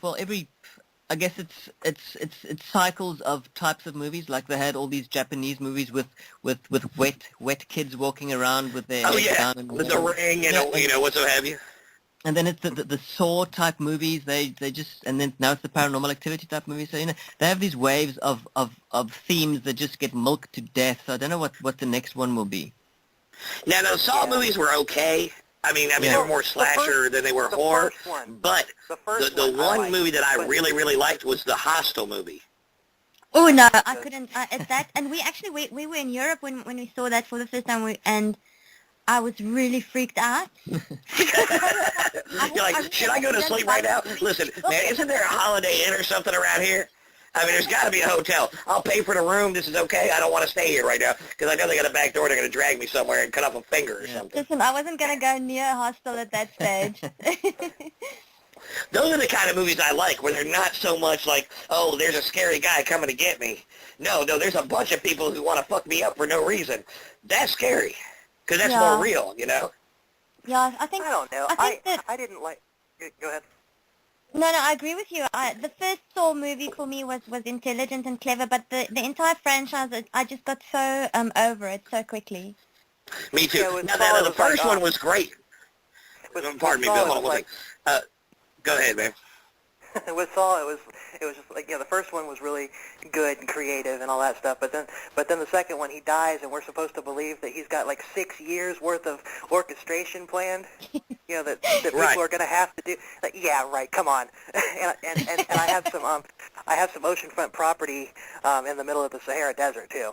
I guess it's cycles of types of movies. Like they had all these Japanese movies with wet kids walking around with their heads down and with the ring and you know what so have you. And then it's the Saw type movies. They just, and then now it's the Paranormal Activity type movies. So you know they have these waves of themes that just get milked to death. So I don't know what the next one will be. Now the Saw movies were okay. I mean they were more slasher than they were horror. But the one movie that I really liked was the Hostel movie. Oh no, I couldn't. It's that, and we were in Europe when we saw that for the first time, and I was really freaked out. You're like, should I go to sleep right now? Listen, man, isn't there a Holiday Inn or something around here? I mean, there's got to be a hotel. I'll pay for the room. This is okay. I don't want to stay here right now because I know they got a back door. They're going to drag me somewhere and cut off a finger or something. Listen, I wasn't going to go near a hostel at that stage. Those are the kind of movies I like where they're not so much like, oh, there's a scary guy coming to get me. No, there's a bunch of people who want to fuck me up for no reason. That's scary. Because that's more real, you know? Yeah, I don't know. I didn't like... Go ahead. No, I agree with you. The first Saw movie for me was intelligent and clever, but the entire franchise, I just got so over it so quickly. Me too. The first one was great. Pardon me, Bill. Hold on one thing. Go ahead, man. With Saw, it was just like, the first one was really good and creative and all that stuff, but then the second one, he dies, and we're supposed to believe that he's got like 6 years worth of orchestration planned. that Right. people are going to have to do. Like, yeah, right. Come on. and I have some oceanfront property in the middle of the Sahara Desert too.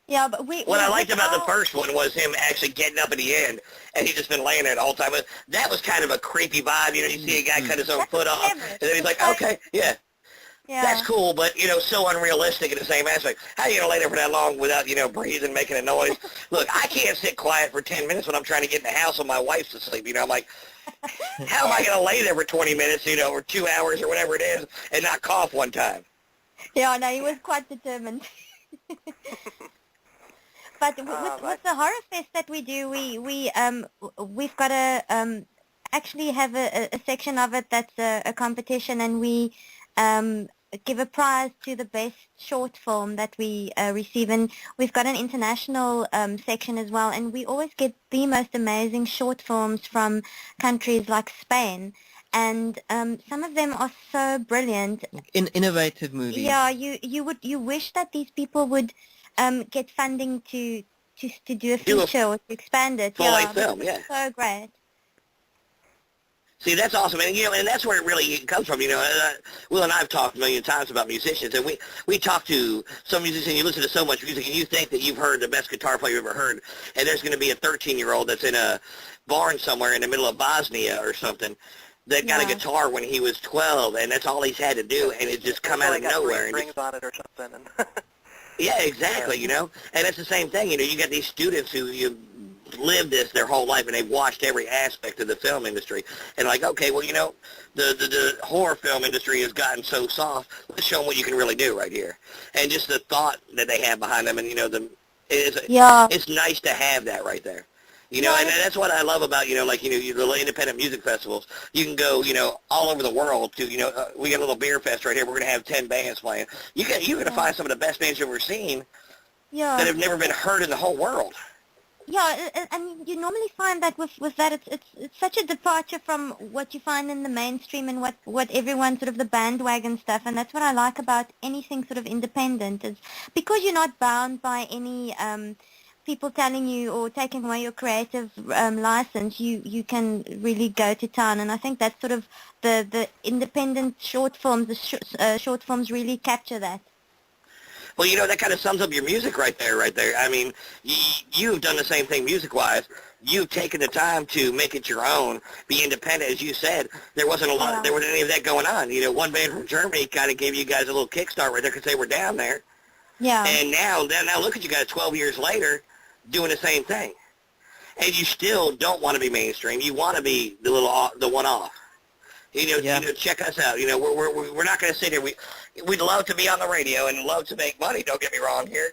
Yeah, but What I liked about the first one was him actually getting up at the end, and he's just been laying there the whole time. But that was kind of a creepy vibe. You see a guy cut his own foot off, and then he's like, okay, yeah. Yeah. That's cool, but, so unrealistic in the same aspect. How are you going to lay there for that long without, breathing, making a noise? Look, I can't sit quiet for 10 minutes when I'm trying to get in the house when my wife's asleep. I'm like, how am I going to lay there for 20 minutes, or 2 hours or whatever it is, and not cough one time? Yeah, no, he was quite determined. But with the horror fest that we do, we've got a actually have a section of it that's a competition, and we give a prize to the best short film that we receive, and we've got an international section as well, and we always get the most amazing short films from countries like Spain, and some of them are so brilliant. Innovative movies. Yeah, you wish that these people would get funding to do a feature or to expand it. Full-length film, yeah. So great. See, that's awesome, and that's where it really comes from. Will and I have talked a million times about musicians, and we talk to some musicians. You listen to so much music, and you think that you've heard the best guitar player you've ever heard, and there's going to be a 13-year-old that's in a barn somewhere in the middle of Bosnia or something that got a guitar when he was 12, and that's all he's had to do, and it just come out of nowhere. Strings on it or something. And yeah, exactly. And it's the same thing. You got these students who lived this their whole life, and they've watched every aspect of the film industry, and like, okay, well, the horror film industry has gotten so soft. Let's show them what you can really do right here, and just the thought that they have behind them, and it's nice to have that right there. And that's what I love about the independent music festivals. You can go all over the world to we got a little beer fest right here. We're gonna have 10 bands playing. You're gonna find some of the best bands you've ever seen that have never been heard in the whole world. Yeah, and you normally find that with that it's such a departure from what you find in the mainstream and what everyone sort of the bandwagon stuff, and that's what I like about anything sort of independent, is because you're not bound by any people telling you or taking away your creative license. You can really go to town, and I think that's sort of the independent short films. The short films really capture that. Well, that kind of sums up your music right there. I mean, you've done the same thing music-wise. You've taken the time to make it your own, be independent, as you said. There wasn't there wasn't any of that going on. One band from Germany kind of gave you guys a little kickstart right there because they were down there. Yeah. And now look at you guys 12 years later doing the same thing. And you still don't want to be mainstream. You want to be the one-off. Check us out. We're not going to sit here. We'd love to be on the radio and love to make money. Don't get me wrong here,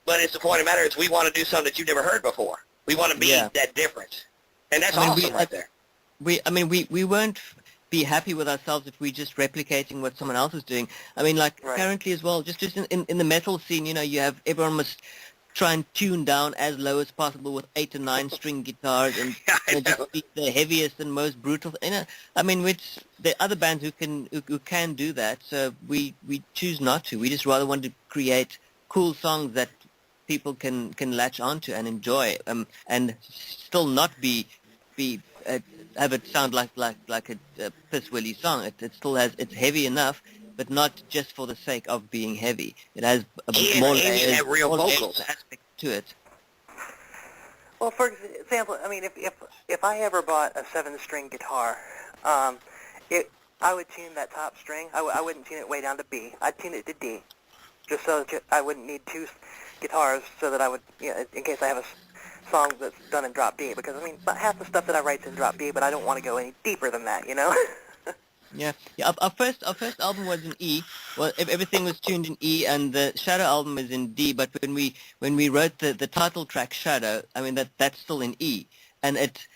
but it's the point of the matter is we want to do something that you've never heard before. We want to be that difference, and that's awesome right there. We won't be happy with ourselves if we're just replicating what someone else is doing. Currently as well, just in the metal scene, you have everyone must try and tune down as low as possible with 8 to 9 string guitars and just be the heaviest and most brutal. Which there are other bands who can do that. So we choose not to. We just rather want to create cool songs that people can latch onto and enjoy, and still not have it sound like a piss willy song. It still has, it's heavy enough, but not just for the sake of being heavy. It has more have real vocals aspect to it. Well, for example, if I ever bought a 7-string guitar, I would tune that top string. I wouldn't tune it way down to B. I'd tune it to D, just so that I wouldn't need 2 guitars, so that I would, in case I have a song that's done in drop D. Because about half the stuff that I write's in drop D, but I don't want to go any deeper than that, Yeah. Our first album was in E. Well, everything was tuned in E, and the Shadow album is in D. But when we wrote the title track Shadow, that's still in E, and it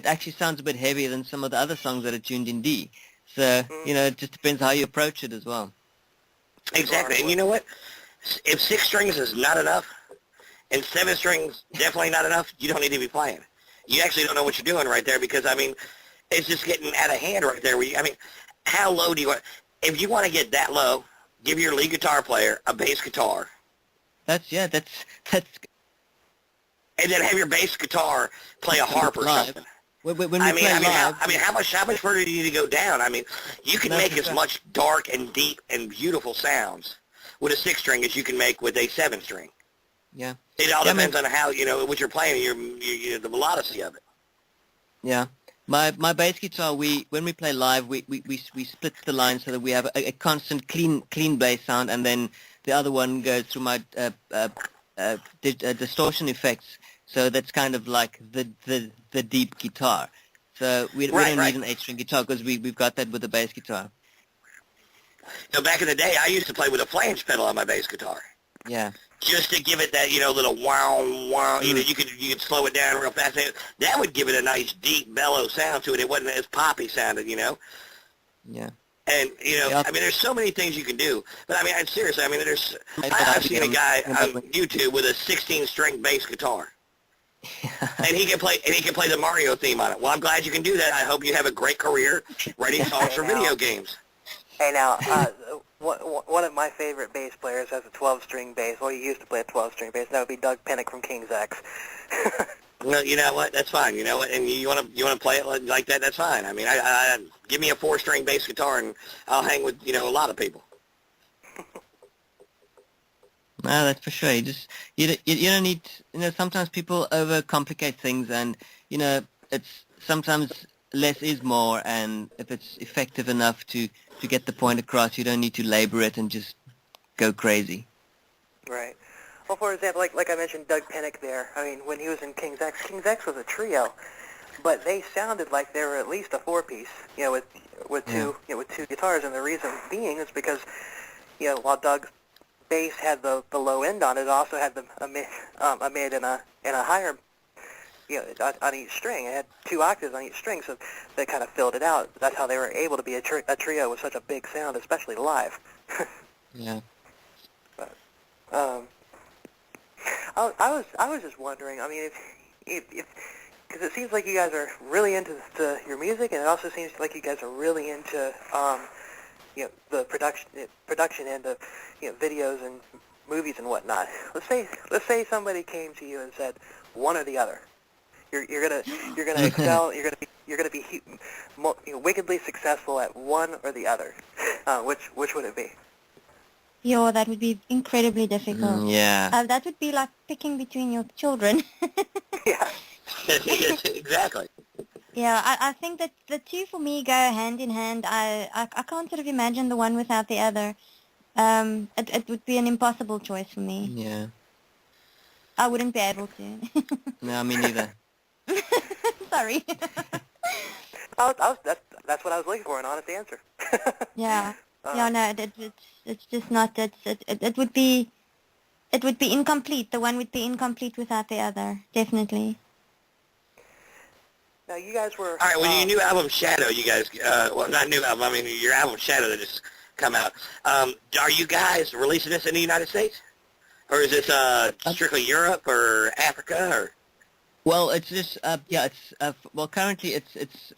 actually sounds a bit heavier than some of the other songs that are tuned in D. So it just depends how you approach it as well. Exactly, and you know what? If 6 strings is not enough, and 7 strings definitely not enough, you don't need to be playing. You actually don't know what you're doing right there, because it's just getting out of hand right there. How low do you want? If you want to get that low, give your lead guitar player a bass guitar. That's and then have your bass guitar play a harp or Live. something. When we I play live, how much further do you need to go down? I mean, you can No, make for as sure. much dark and deep and beautiful sounds with a 6-string as you can make with a 7-string. yeah, It all Yeah, I mean- depends on how, what you're playing, the melodicity of it. yeah. My bass guitar, when we play live, we split the line so that we have a constant clean bass sound, and then the other one goes through my distortion effects. So that's kind of like the deep guitar. So we don't Right. need an 8-string guitar because we've got that with the bass guitar. Back in the day, I used to play with a flange pedal on my bass guitar. Yeah. Just to give it that, little wow, wow, you could slow it down real fast. That would give it a nice, deep, mellow sound to it. It wasn't as poppy sounding, Yeah. And, Yeah. I mean, there's so many things you can do. But, I mean, seriously, I mean, Right, I've seen a guy on but- YouTube with a 16-string bass guitar. And he can play the Mario theme on it. Well, I'm glad you can do that. I hope you have a great career writing songs for video games. Hey, now, one of my favorite bass players has a 12-string bass. Well, he used to play a 12-string bass. That would be Doug Pinnick from King's X. Well, you know what? That's fine. You know what? And you want to play it like that? That's fine. I mean, I give me a 4-string bass guitar, and I'll hang with a lot of people. No, that's for sure. You don't need, sometimes people overcomplicate things, and, it's sometimes less is more, and if it's effective enough to get the point across, you don't need to labor it and just go crazy. Right. Well, for example, like I mentioned Doug Pinnick there, I mean, when he was in King's X was a trio, but they sounded like they were at least a 4-piece, with two guitars, and the reason being is because, while Doug's bass had the low end on it, it also had a mid and a higher, on each string. It had 2 octaves on each string, so they kind of filled it out. That's how they were able to be a trio with such a big sound, especially live. Yeah. I was just wondering. I mean, if because it seems like you guys are really into your music, and it also seems like you guys are really into the production end of videos and movies and whatnot. Let's say somebody came to you and said one or the other. You're gonna excel. You're gonna be wickedly successful at one or the other. Which would it be? Yeah, that would be incredibly difficult. Yeah. That would be like picking between your children. Yeah. Yes, exactly. Yeah, I think that the two for me go hand in hand. I can't sort of imagine the one without the other. It would be an impossible choice for me. Yeah. I wouldn't be able to. No, me neither. Sorry. That's what I was looking for, an honest answer. Yeah. Yeah, no, it's just not. It would be incomplete. The one would be incomplete without the other. Definitely. Now, you guys were... All right, well, your new album, Shadow, you guys, well, not new album, I mean, your album, Shadow, that just come out. Are you guys releasing this in the United States? Or is this strictly Europe or Africa, or... Well, it's just currently it's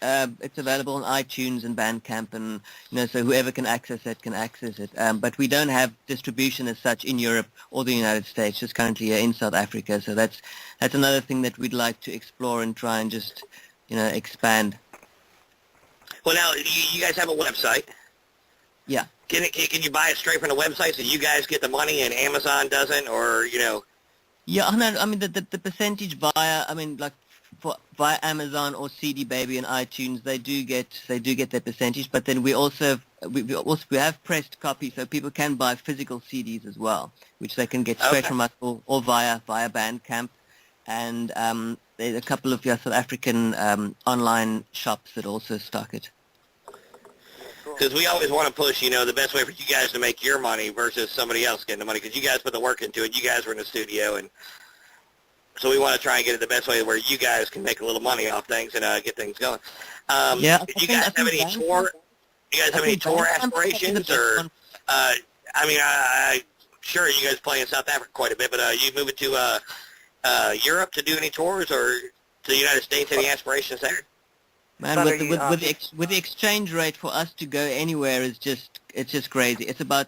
available on iTunes and Bandcamp, and so whoever can access it can access it. But we don't have distribution as such in Europe or the United States. Just currently in South Africa. So that's another thing that we'd like to explore and try and just expand. Well, now, you guys have a website. Yeah. Can you buy it straight from the website so you guys get the money and Amazon doesn't, or, Yeah, I mean the percentage via via Amazon or CD Baby and iTunes, they do get their percentage, but then we have pressed copies, so people can buy physical CDs as well, which they can get straight from us or via Bandcamp, and there's a couple of South African online shops that also stock it. Because we always want to push, the best way for you guys to make your money versus somebody else getting the money, because you guys put the work into it. You guys were in the studio, and so we want to try and get it the best way where you guys can make a little money off things and get things going. Yeah. Do you guys have any tour? You guys have any tour aspirations, or? I'm sure you guys play in South Africa quite a bit, but you moving to Europe to do any tours, or to the United States? Any aspirations there? Man, with the exchange rate for us to go anywhere it's just crazy. It's about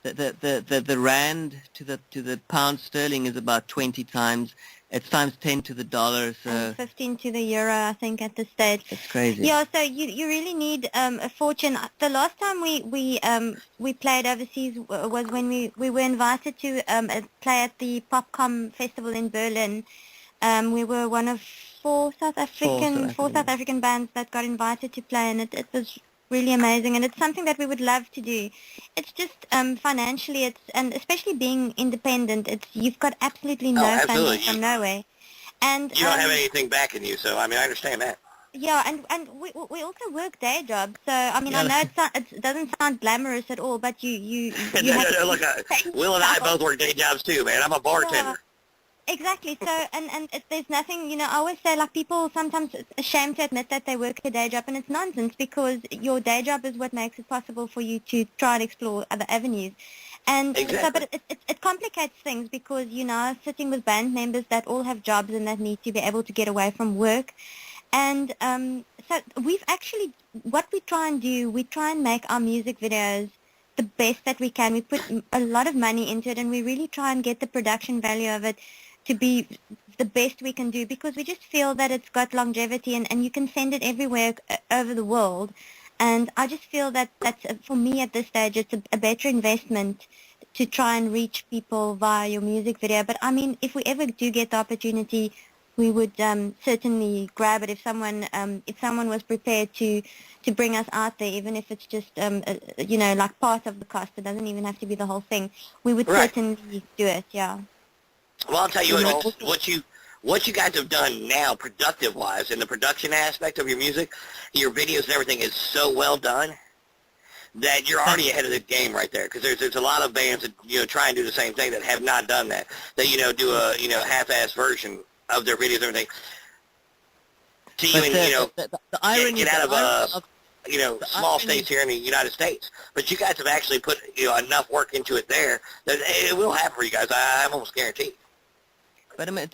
the rand to the pound sterling is about 20 times. It's times 10 to the dollar, so and 15 to the euro, I think, at this stage. it's crazy. Yeah, so you really need a fortune. The last time we played overseas was when we were invited to play at the Popcom Festival in Berlin. We were one of four South African bands that got invited to play, and it was really amazing, and it's something that we would love to do. It's just financially, and especially being independent, you've got absolutely no funding from nowhere, and you don't have anything backing you. So I mean, I understand that. Yeah, and we also work day jobs. So I mean, I know it doesn't sound glamorous at all, but you Look, Will and I both work day jobs too, man. I'm a bartender. Exactly. So, and there's nothing, I always say, like, people sometimes ashamed to admit that they work a day job, and it's nonsense, because your day job is what makes it possible for you to try and explore other avenues. And so, but it complicates things, because, sitting with band members that all have jobs and that need to be able to get away from work. And so we've actually, what we try and do, we try and make our music videos the best that we can. We put a lot of money into it, and we really try and get the production value of it to be the best we can do, because we just feel that it's got longevity, and you can send it everywhere over the world. And I just feel that for me at this stage, it's a better investment to try and reach people via your music video. But I mean, if we ever do get the opportunity, we would certainly grab it if someone was prepared to bring us out there, even if it's just like part of the cost. It doesn't even have to be the whole thing. We would certainly do it. Yeah. Well, I'll tell you what you guys have done now, productive-wise, in the production aspect of your music, your videos and everything is so well done that you're already ahead of the game right there. Because there's a lot of bands that try and do the same thing that have not done that. That do a half-ass version of their videos and everything. To even the irony, get out of small states here in the United States. But you guys have actually put enough work into it there that it will happen for you guys. I'm almost guaranteed. But I mean,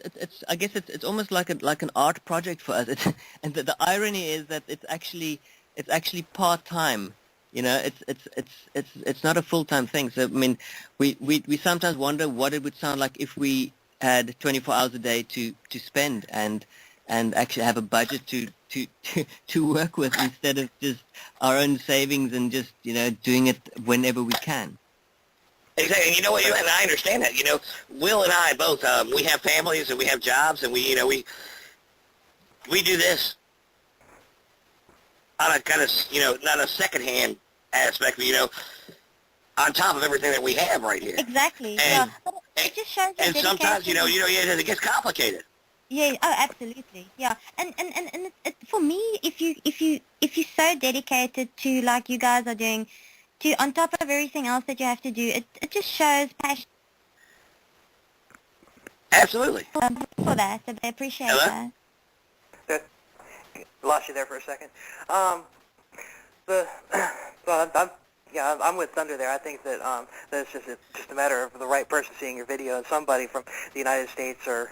I guess it's almost like an art project for us. And the irony is that it's actually part time. It's not a full time thing. So I mean, we sometimes wonder what it would sound like if we had 24 hours a day to spend and actually have a budget to work with, instead of just our own savings and just doing it whenever we can. Exactly. And you know what? And I understand that. Will and I both, we have families and we have jobs, and we do this on a kind of, not a secondhand aspect, but, on top of everything that we have right here. Exactly. And, But it just shows and sometimes, it gets complicated. Yeah. Oh, absolutely. Yeah. And for me, if you're so dedicated to, like you guys are doing, to on top of everything else that you have to do, it just shows passion. Absolutely. For that, so they appreciate that. Lost you there for a second. I'm with Thunder there. I think that that it's just a matter of the right person seeing your video, and somebody from the United States or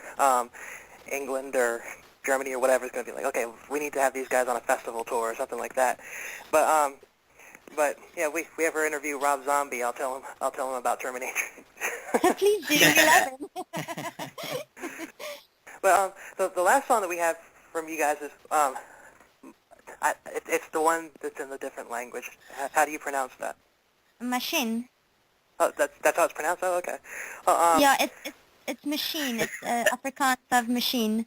England or Germany or whatever is going to be like, okay, we need to have these guys on a festival tour or something like that. But yeah, we ever interview Rob Zombie, I'll tell him about Terminatryx. Please do. We love him. But the last song that we have from you guys is it's the one that's in the different language. How do you pronounce that? Machine. Oh, that's how it's pronounced. Oh, okay. Yeah, it's machine. It's Afrikaans of machine.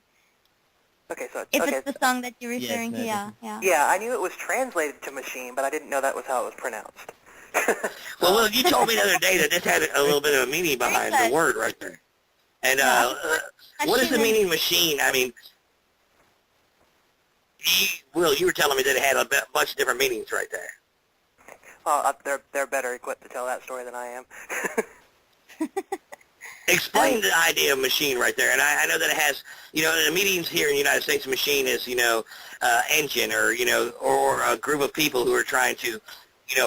Okay, so it's the song that you're referring to, yeah. Yeah, I knew it was translated to machine, but I didn't know that was how it was pronounced. Well, you told me the other day that this had a little bit of a meaning behind the word right there. And what is the meaning of machine? I mean, Will, you were telling me that it had a bunch of different meanings right there. Well, they're better equipped to tell that story than I am. Explain the idea of machine right there. And I know that it has, the meanings here in the United States, machine is, engine or a group of people who are trying to,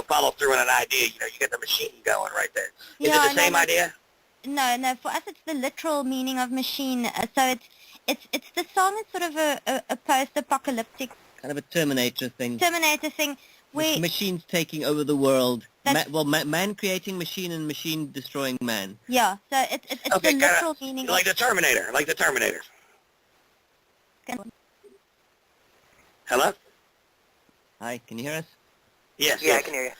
follow through on an idea. You get the machine going right there. Is it the same idea? No. For us, it's the literal meaning of machine. So it's the song is sort of a post-apocalyptic kind of a Terminator thing. Where machines taking over the world, Man creating machine and machine destroying man. Yeah, so it's Okay, the literal meaning like the Terminator, like the Terminator. Hello? Hi, can you hear us? Yes, Yeah, I yes. can hear you.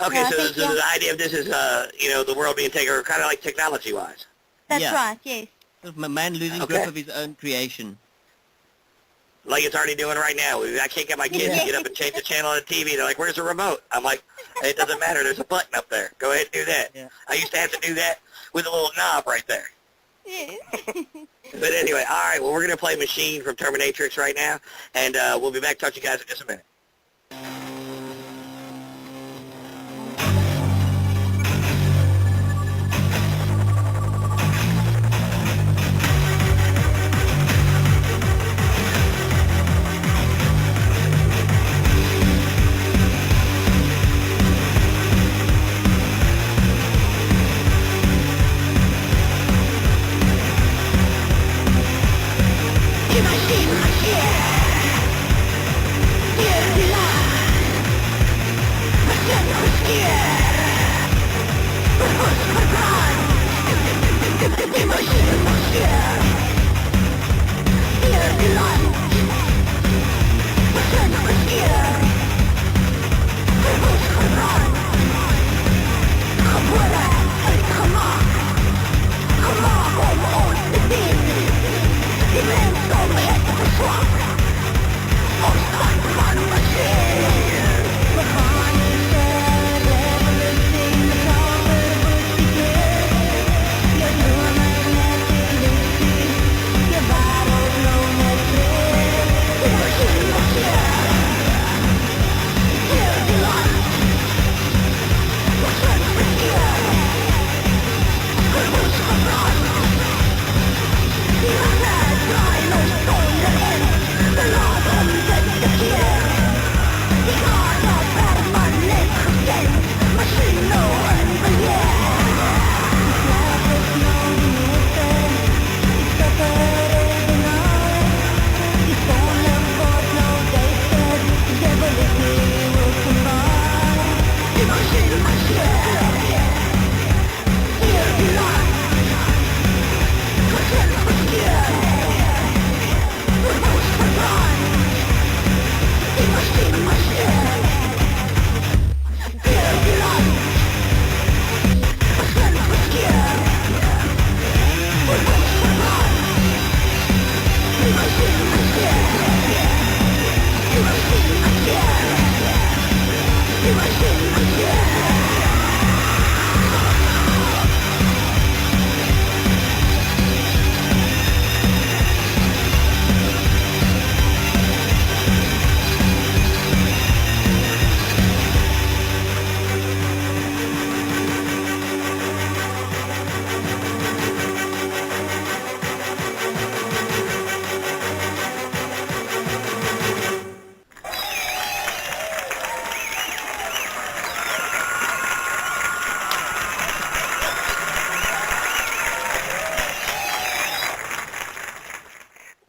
Okay, Yeah, I so, think, so the idea of this is, the world being taken over kind of like technology-wise. That's Yeah. right, yes. Man losing Okay. grip of his own creation. Like it's already doing right now. I can't get my kids to get up and change the channel on the TV. They're like, where's the remote? I'm like, hey, it doesn't matter. There's a button up there. Go ahead and do that. Yeah. I used to have to do that with a little knob right there. Yes. But anyway, all right, well, we're going to play Machine from Terminatrix right now, and we'll be back to talk to you guys in just a minute.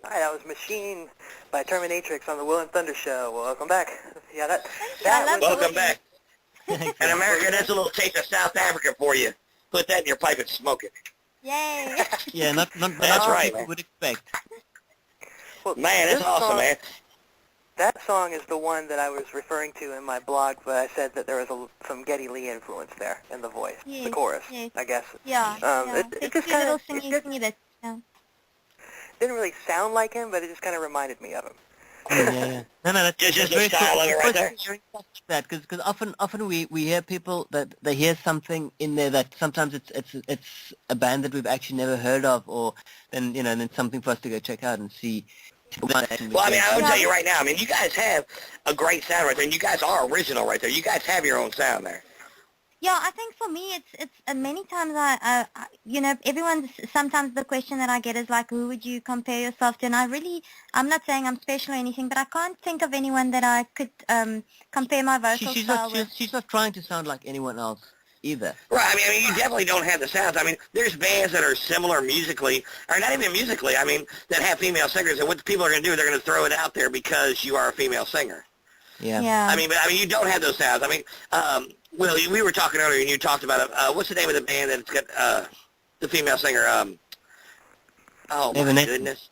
Hi, that was Machine by Terminatrix on the Will and Thunder Show. Welcome back. Yeah, that I love was... Welcome back. And America, that's a little taste of South Africa for you. Put that in your pipe and smoke it. Yay. Yeah, not That's what right, people man. would expect. Well, Man, that's this awesome, song- man. That song is the one that I was referring to in my blog, but I said that there was some Geddy Lee influence there in the voice, the Yes, chorus, yes. I guess. Yeah, yeah. It It's just two little kind of singy bits. Yeah. didn't really sound like him, but it just kind of reminded me of him. Yeah. No, that's Just the very style cool. of it right there. Hearing that because often we hear people that they hear something in there that sometimes it's a band that we've actually never heard of, or then something for us to go check out and see. Well, I mean, I will tell you right now, I mean, you guys have a great sound right there, and you guys are original right there. You guys have your own sound there. Yeah, I think for me, it's many times everyone, sometimes the question that I get is like, who would you compare yourself to? And I'm not saying I'm special or anything, but I can't think of anyone that I could compare my vocal style with. She's not trying to sound like anyone else either. Right, I mean, you definitely don't have the sounds. I mean, there's bands that are similar musically, or not even musically, I mean, that have female singers, and what the people are going to do, they're going to throw it out there because you are a female singer. Yeah. Yeah. I mean, you don't have those sounds. I mean, Will, we were talking earlier, and you talked about what's the name of the band that's got the female singer? Oh my Evanescence. goodness,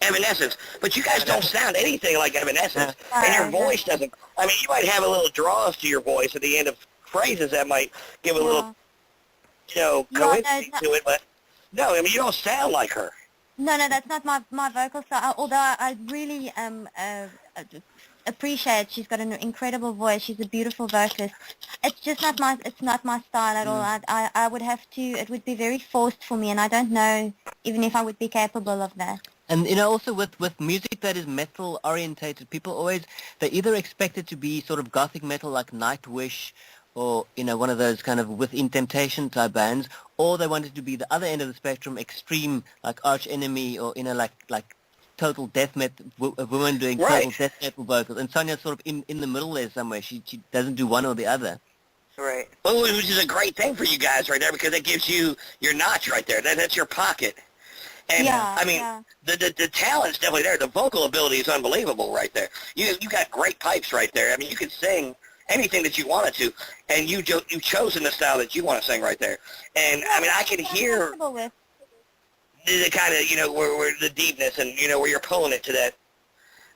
Evanescence. But you guys don't sound anything like Evanescence, Yeah. and your voice doesn't. I mean, you might have a little draws to your voice at the end of phrases that might give a little, coincidence to it. But no, I mean, you don't sound like her. No, that's not my vocal style. Although I really appreciate she's got an incredible voice. She's a beautiful vocalist. It's just not my style at all. I would have to. It would be very forced for me, and I don't know even if I would be capable of that. And also with music that is metal orientated, people always they either expect it to be sort of gothic metal like Nightwish, or one of those kind of Within Temptation type bands, or they want it to be the other end of the spectrum, extreme like Arch Enemy, or like total death metal, a woman doing total death metal vocals. And Sonja's sort of in the middle there somewhere. She doesn't do one or the other. Right. Well, which is a great thing for you guys right there, because it gives you your notch right there. That's your pocket. And I mean, the talent's definitely there. The vocal ability is unbelievable right there. You got great pipes right there. I mean, you could sing anything that you wanted to, and you've chosen the style that you want to sing right there. And I mean, I can hear the kind of where the deepness and where you're pulling it to that.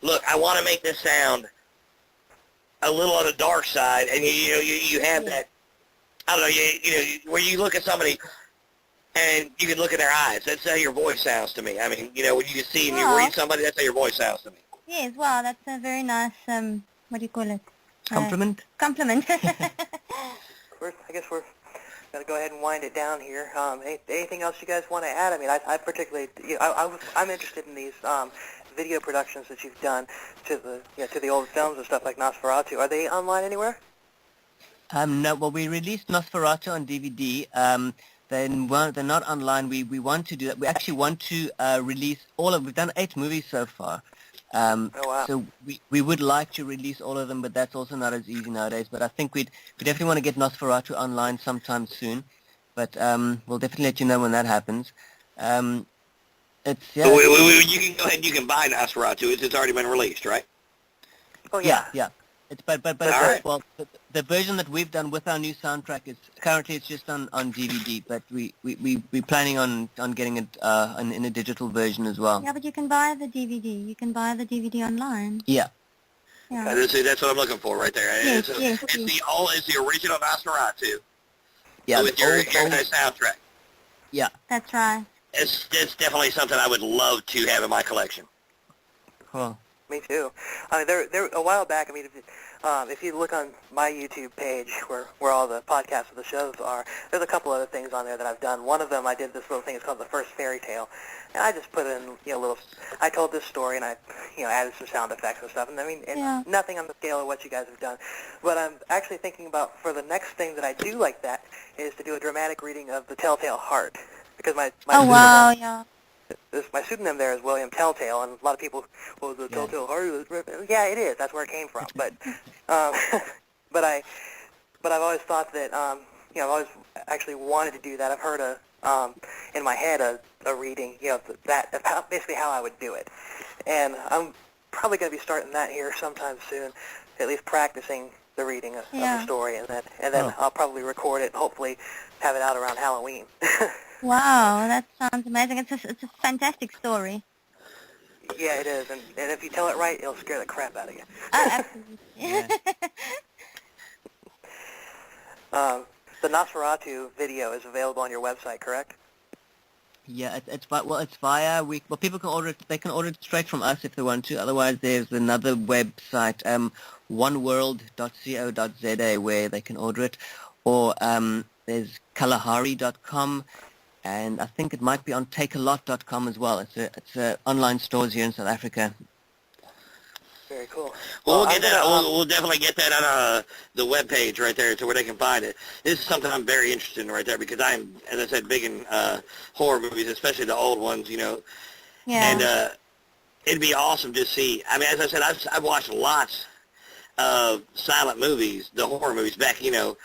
Look, I want to make this sound a little on the dark side, and you have that. I don't know, where you look at somebody and you can look in their eyes. That's how your voice sounds to me. I mean, when you see and you read somebody, that's how your voice sounds to me. Yes, well, that's a very nice, what do you call it? Compliment? Compliment. I guess we're going to go ahead and wind it down here. Anything else you guys want to add? I mean, I particularly, I'm interested in these video productions that you've done to the old films and stuff like Nosferatu. Are they online anywhere? No, well, we released Nosferatu on DVD. They're not online. We want to do that. We actually want to release we've done 8 movies so far. Oh, wow. So we would like to release all of them, but that's also not as easy nowadays. But I think we definitely want to get Nosferatu online sometime soon. But we'll definitely let you know when that happens. It's you can go ahead and you can buy Nosferatu. It's already been released, right? Oh, yeah. Yeah. It's but right. well, the version that we've done with our new soundtrack is currently it's just on DVD, but we're planning on getting it in a digital version as well. Yeah, but you can buy the DVD. You can buy the DVD online. Yeah. Yeah. That's what I'm looking for right there. Yes, It's the original Nosferatu. Yeah. With your soundtrack. Yeah. That's right. It's definitely something I would love to have in my collection. Cool. Me too. I mean, there a while back. I mean, if you look on my YouTube page where all the podcasts of the shows are, there's a couple other things on there that I've done. One of them, I did this little thing. It's called The First Fairy Tale, and I just put in little. I told this story and I added some sound effects and stuff. And I mean, nothing on the scale of what you guys have done. But I'm actually thinking about for the next thing that I do like that is to do a dramatic reading of The Telltale Heart, because my my pseudonym there is William Telltale, and a lot of people, the Telltale Heart, yeah, it is. That's where it came from. But, but I've always thought that, I've always actually wanted to do that. I've heard in my head a reading, basically how I would do it, and I'm probably going to be starting that here sometime soon, at least practicing the reading of the story, and then I'll probably record it, and hopefully have it out around Halloween. Wow, that sounds amazing. It's a fantastic story. Yeah, it is, and if you tell it right, it'll scare the crap out of you. Oh, absolutely. Yeah. The Nosferatu video is available on your website, correct? Yeah, it's via people can order it. They can order it straight from us if they want to. Otherwise, there's another website, oneworld.co.za, where they can order it, or there's Kalahari.com. And I think it might be on takealot.com as well. It's online stores here in South Africa. Very cool. Well, we'll get that. We'll definitely get that on the web page right there to where they can find it. This is something I'm very interested in right there, because I'm, as I said, big in horror movies, especially the old ones, Yeah. And it'd be awesome to see. I mean, as I said, I've watched lots of silent movies, the horror movies back, and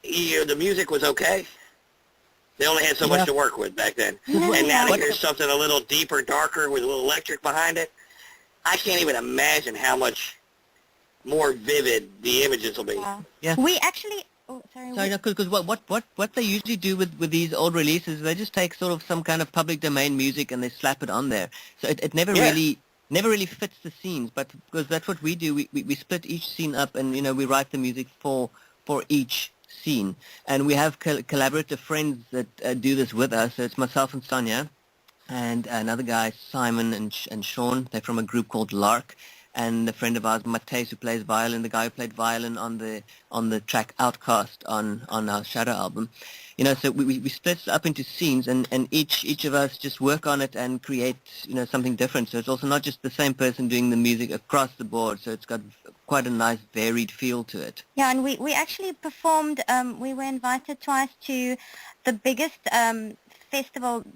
the music was okay. They only had so much to work with back then. And now to hear something a little deeper, darker, with a little electric behind it, I can't even imagine how much more vivid the images will be. Yeah. We actually... Oh, sorry. Sorry, because what they usually do with these old releases, they just take sort of some kind of public domain music and they slap it on there. So it never really fits the scenes. But because that's what we do, we split each scene up, and we write the music for each scene. And we have collaborative friends that do this with us. So it's myself and Sonja, and another guy, Simon and Sean. They're from a group called Lark. And a friend of ours, Matthijs, who plays violin, the guy who played violin on the track Outcast on our Shadow album. So we split it up into scenes, and each of us just work on it and create something different. So it's also not just the same person doing the music across the board. So it's got quite a nice varied feel to it. Yeah, and we actually performed, we were invited twice to the biggest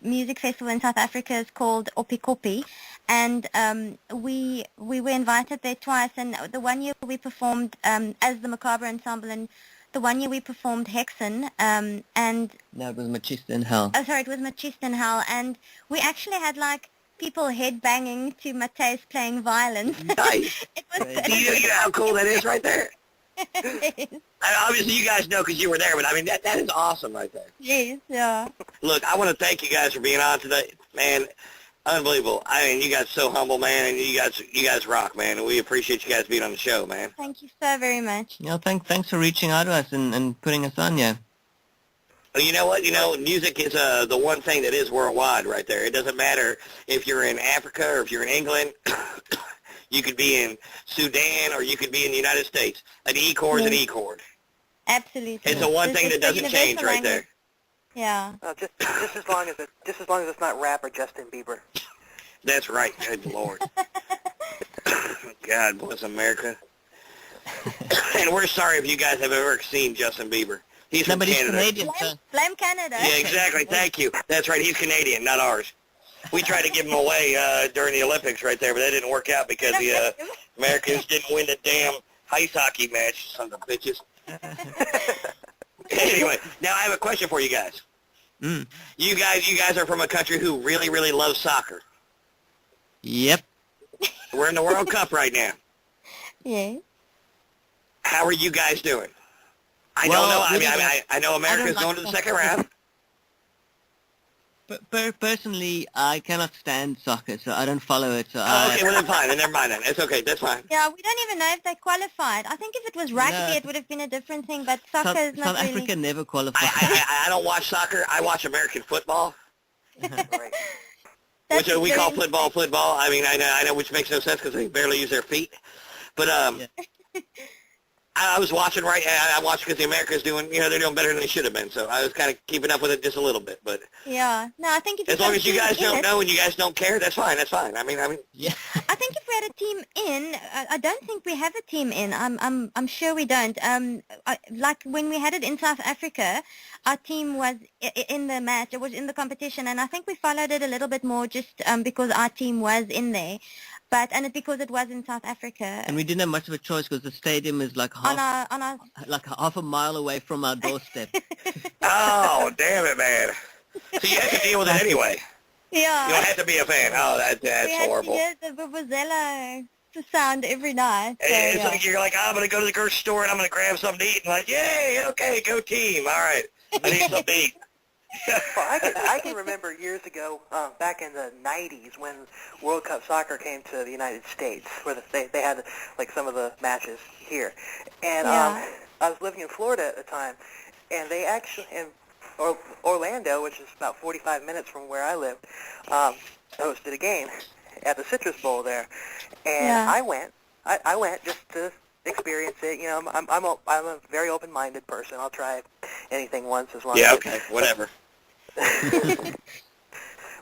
music festival in South Africa is called Opikopi, and we were invited there twice, and the one year we performed as the Macabre Ensemble, and the one year we performed Hexen, and... No, it was Machista in Hell. Oh, sorry, it was Machista in Hell, and we actually had, like, people headbanging to Matthijs playing violin. Nice. You know how cool that is right there? Yes. Obviously, you guys know because you were there, but I mean, that is awesome right there. Yes, yeah. Look, I want to thank you guys for being on today. Man, unbelievable. I mean, you guys are so humble, man, and you guys rock, man, and we appreciate you guys being on the show, man. Thank you so very much. Thanks for reaching out to us and putting us on, yeah. Well, you know what? Music is the one thing that is worldwide right there. It doesn't matter if you're in Africa or if you're in England. You could be in Sudan or you could be in the United States. An E chord is an E chord. Absolutely. It's the one thing that doesn't change right there. Yeah. Just as long as it's not rap or Justin Bieber. That's right. Good Lord. God bless America. And we're sorry if you guys have ever seen Justin Bieber. He's from He's Canada. Canadian, so. Blame Canada. Yeah, exactly. Thank you. That's right. He's Canadian, not ours. We tried to give him away during the Olympics right there, but that didn't work out because the Americans didn't win the damn ice hockey match, sons of bitches. Anyway, now I have a question for you guys. You guys are from a country who really, really loves soccer. Yep. We're in the World Cup right now. Yeah. How are you guys doing? I don't know. I know America's going to the second round. Personally, I cannot stand soccer, so I don't follow it. So Okay, well then fine. Then never mind then. It's okay. That's fine. Yeah, we don't even know if they qualified. I think if it was rugby, it would have been a different thing, but soccer is not South really... Africa never qualified. I don't watch soccer. I watch American football. Right. Which we call football. I mean, I know, which makes no sense because they barely use their feet. But I was watching I watched because the America's doing, they're doing better than they should have been. So I was kind of keeping up with it just a little bit. But yeah, no, I think if as long as you guys don't know and you guys don't care, that's fine. That's fine. I mean, yeah. I think if we had a team in, I don't think we have a team in. I'm sure we don't. Like when we had it in South Africa, our team was in the match. It was in the competition, and I think we followed it a little bit more just because our team was in there. Because it was in South Africa. And we didn't have much of a choice because the stadium is like half a mile away from our doorstep. oh, damn it, man. So you have to deal with it anyway. Yeah. You don't have to be a fan. Oh, that's horrible. We had to hear the vuvuzela sound every night. So, it's like you're like, I'm going to go to the grocery store and I'm going to grab something to eat. And like, yay, okay, go team. All right. I need something to eat. Well, I can remember years ago, back in the 90s, when World Cup soccer came to the United States, where they had like some of the matches here, and I was living in Florida at the time, and they actually in Orlando, which is about 45 minutes from where I lived, hosted a game at the Citrus Bowl there, and I went just to experience it. I'm a very open-minded person. I'll try anything once as long as okay, whatever.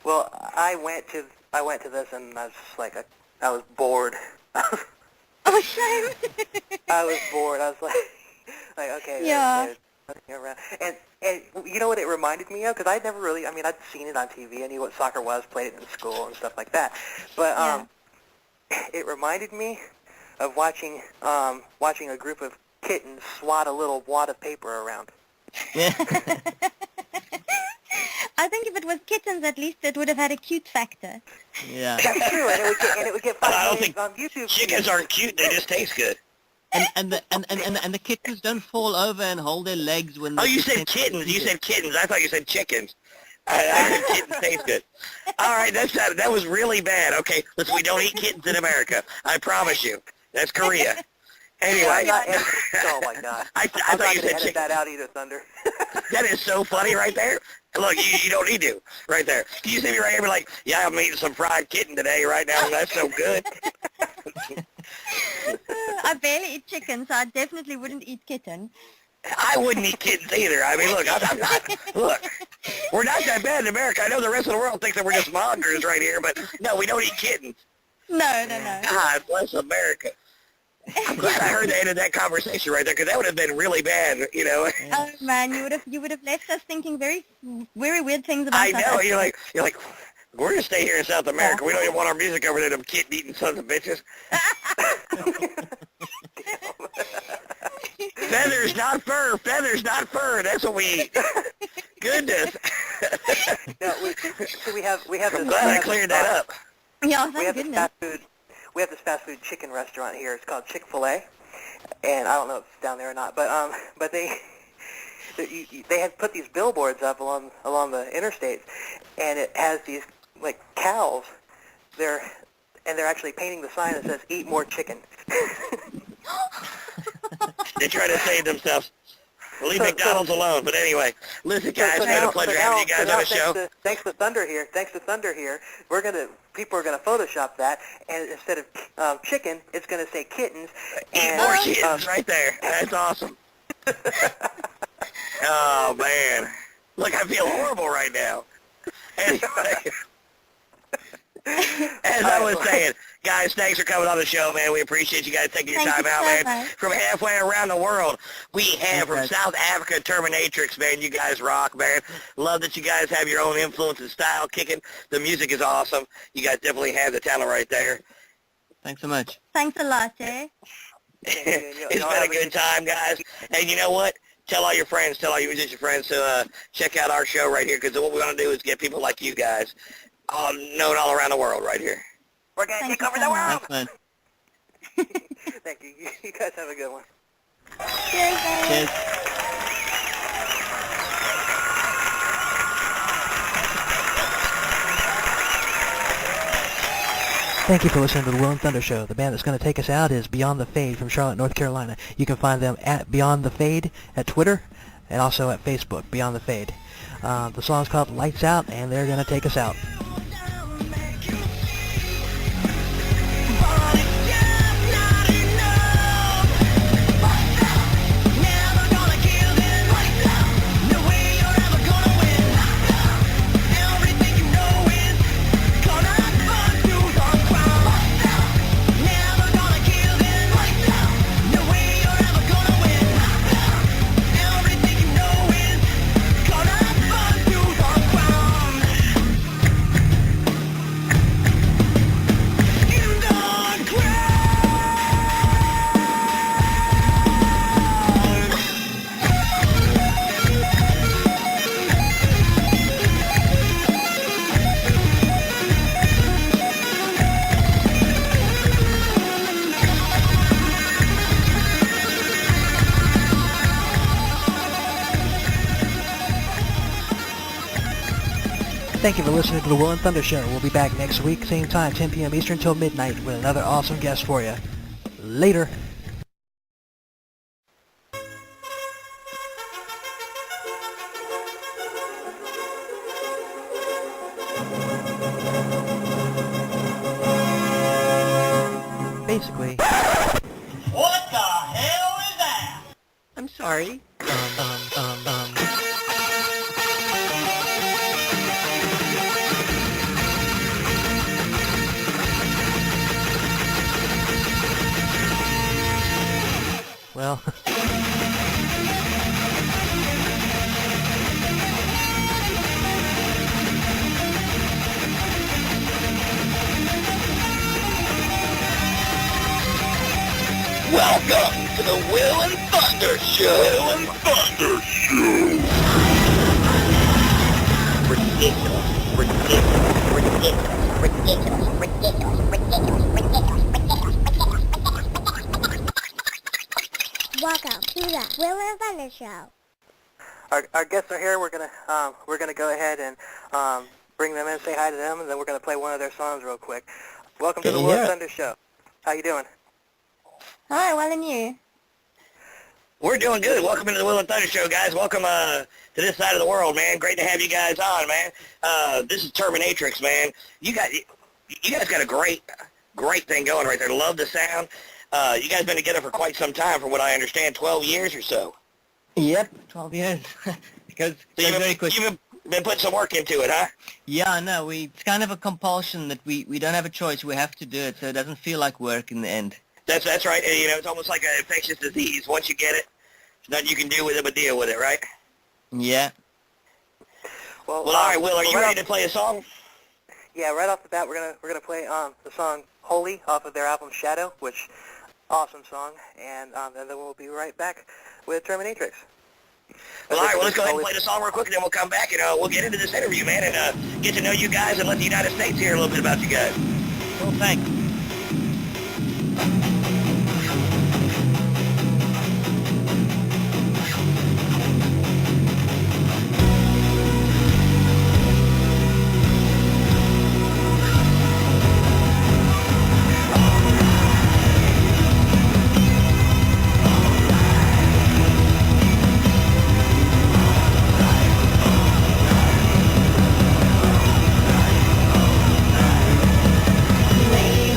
Well, I went to this and I was just like I was bored. Oh, shame. I was bored. I was like okay. Yeah. Around. And you know what it reminded me of? Because I'd never really, I'd seen it on TV. I knew what soccer was, played it in school and stuff like that. But it reminded me of watching a group of kittens swat a little wad of paper around. Yeah. I think if it was kittens, at least it would have had a cute factor. Yeah. That's true, and it would get 5 I don't million think on YouTube. Chickens aren't cute. They just taste good. And the kittens don't fall over and hold their legs when. Oh, you said kittens. You said kittens. I thought you said chickens. I said kittens taste good. All right, that was really bad. Okay, listen, we don't eat kittens in America. I promise you. That's Korea. Anyway. Oh my God. I I'm thought not you going to said edit chicken. that out either, Thunder. That is so funny right there. Look, you don't need to. Right there. You see me right here be like, yeah, I'm eating some fried kitten today right now. That's so good. I barely eat chicken, so I definitely wouldn't eat kitten. I wouldn't eat kittens either. I mean, look, I'm not, look, we're not that bad in America. I know the rest of the world thinks that we're just mongrels right here, but no, we don't eat kittens. No. God bless America. I'm glad I heard the end of that conversation right there, because that would have been really bad, you know. Oh man, you would have left us thinking very weird things about I South know. Africa. You're like, we're gonna stay here in South America. We don't even want our music over there. Them kitten-eating sons of bitches. Feathers, not fur. Feathers, not fur. That's what we eat. Goodness. No, we have I'm this. glad I cleared that up. Yeah, We thank have this goodness. fast food. We have this fast food chicken restaurant here. It's called Chick-fil-A, and I don't know if it's down there or not, but they had put these billboards up along the interstates, and it has these like cows. They're actually painting the sign that says "Eat more chicken." They try to save themselves. Leave McDonald's alone. But anyway, listen, guys, it's been a pleasure having you guys on the show. Thanks to Thunder here, people are gonna Photoshop that, and instead of chicken, it's gonna say kittens. Eat more kittens right there. That's awesome. Oh man, look, I feel horrible right now. Anyway, as I was saying, guys, thanks for coming on the show, man. We appreciate you guys taking your time out, man. From halfway around the world, we have from South Africa, Terminatryx, man. You guys rock, man. Love that you guys have your own influence and style kicking. The music is awesome. You guys definitely have the talent right there. Thanks so much. Thanks a lot, eh? It's been a good time, guys. And you know what? Tell all your friends, tell all your musician friends to check out our show right here, because what we're going to do is get people like you guys known all around the world right here. We're going to take over the world. Thanks, man. Thank you. You guys have a good one. Cheers. Thank you for listening to the Will and Thunder Show. The band that's going to take us out is Beyond the Fade from Charlotte, North Carolina. You can find them at Beyond the Fade at Twitter and also at Facebook, Beyond the Fade. The song's called Lights Out, and they're going to take us out. Thank you for listening to the Will and Thunder Show. We'll be back next week, same time, 10 p.m. Eastern till midnight, with another awesome guest for you. Later. Basically. What the hell is that? I'm sorry. Well... Welcome to the Will and Thunder Show. Will and Thunder Show. Ridiculous, ridiculous, ridiculous, ridiculous, ridiculous, ridiculous, ridiculous. Welcome to the Will and Thunder Show. Our guests are here. We're gonna go ahead and bring them in, say hi to them, and then we're gonna play one of their songs real quick. Welcome to the Will and Thunder Show. How you doing? Hi, well, and you? We're doing good. Welcome to the Will and Thunder Show, guys. Welcome to this side of the world, man. Great to have you guys on, man. This is Terminatryx, man. You guys got a great thing going right there. Love the sound. You guys been together for quite some time, from what I understand, 12 years or so. Yep, 12 years. because So very quick. you've been putting some work into it, huh? Yeah, no, it's kind of a compulsion that we don't have a choice. We have to do it, so it doesn't feel like work in the end. That's right. You know, it's almost like an infectious disease. Once you get it, there's nothing you can do with it but deal with it, right? Yeah. Well, all right, Will, are you ready to play a song? Yeah, right off the bat, we're gonna play the song "Holy" off of their album Shadow, which awesome song, and then we'll be right back with Terminatrix. Well, all right, well, let's go ahead and play the song real quick, and then we'll come back, and we'll get into this interview, man, and get to know you guys and let the United States hear a little bit about you guys. Cool, thanks. Lay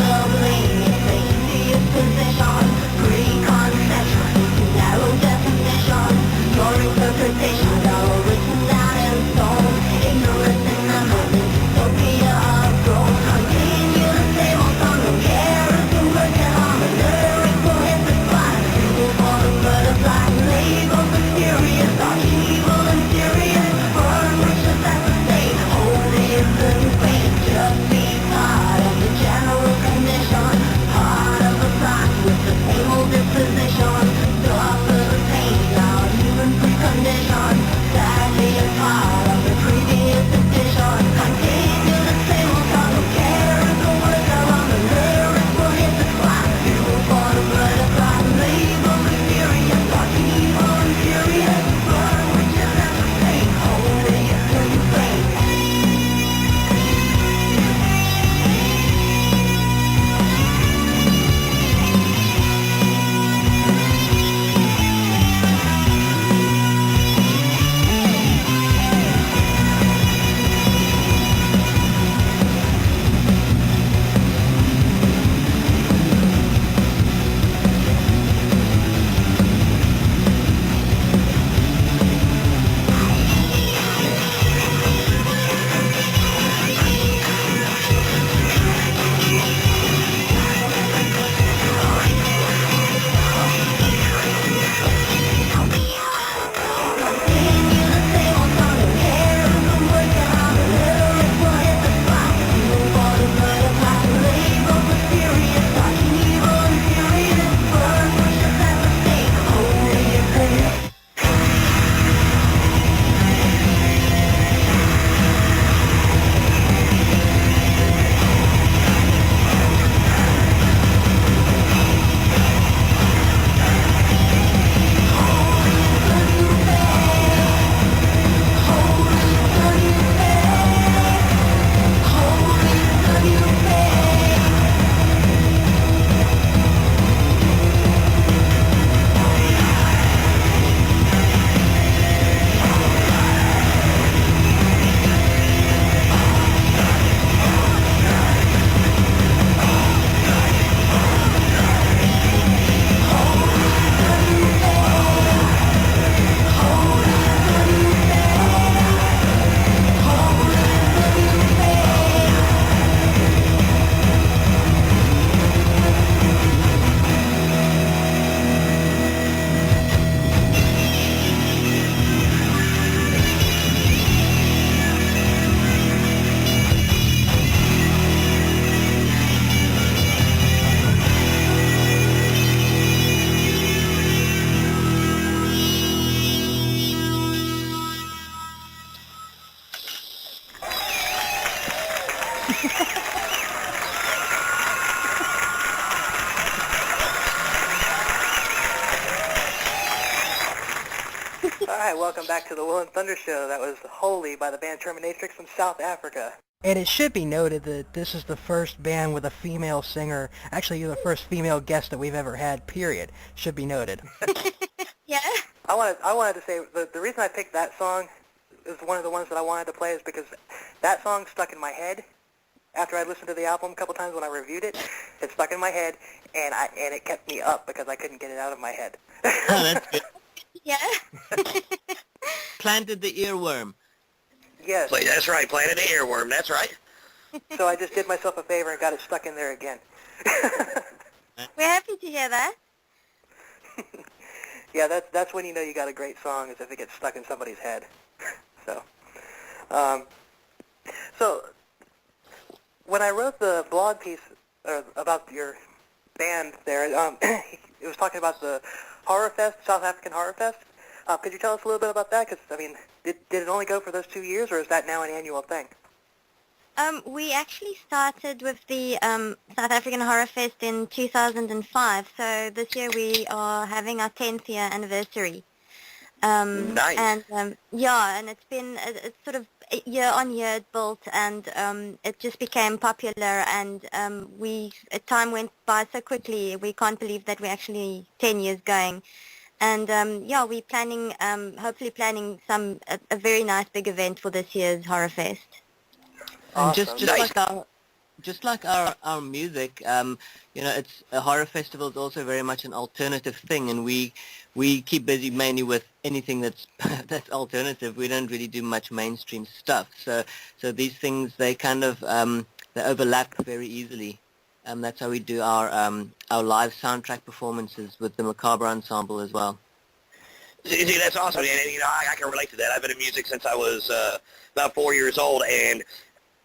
All right, welcome back to the Will and Thunder Show. That was Holy by the band Terminatryx from South Africa. And it should be noted that this is the first band with a female singer. Actually, you're the first female guest that we've ever had, period. Should be noted. Yeah. I wanted to say the reason I picked that song is one of the ones that I wanted to play is because that song stuck in my head after I listened to the album a couple times when I reviewed it. It stuck in my head, and it kept me up because I couldn't get it out of my head. Oh, that's good. Yeah. Planted the earworm. Yes. That's right, Planet the Earworm, that's right. So I just did myself a favor and got it stuck in there again. We're happy to hear that. Yeah, that's when you know you got a great song, is if it gets stuck in somebody's head. So when I wrote the blog piece about your band there, it was talking about the Horror Fest, South African Horror Fest. Could you tell us a little bit about that? Because, I mean, did it only go for those 2 years, or is that now an annual thing? We actually started with the South African Horror Fest in 2005, so this year we are having our 10th year anniversary. Nice. And yeah, and it's sort of year on year it built, and it just became popular, and time went by so quickly. We can't believe that we're actually 10 years going. And yeah, we're planning, hopefully planning a very nice big event for this year's Horror Fest. Awesome. And just like our music, you know, it's a horror festival is also very much an alternative thing, and we keep busy mainly with anything that's that's alternative. We don't really do much mainstream stuff. So these things, they kind of they overlap very easily. That's how we do our live soundtrack performances with the Macabre Ensemble as well. See, that's awesome, and you know, I can relate to that. I've been in music since I was about 4 years old, and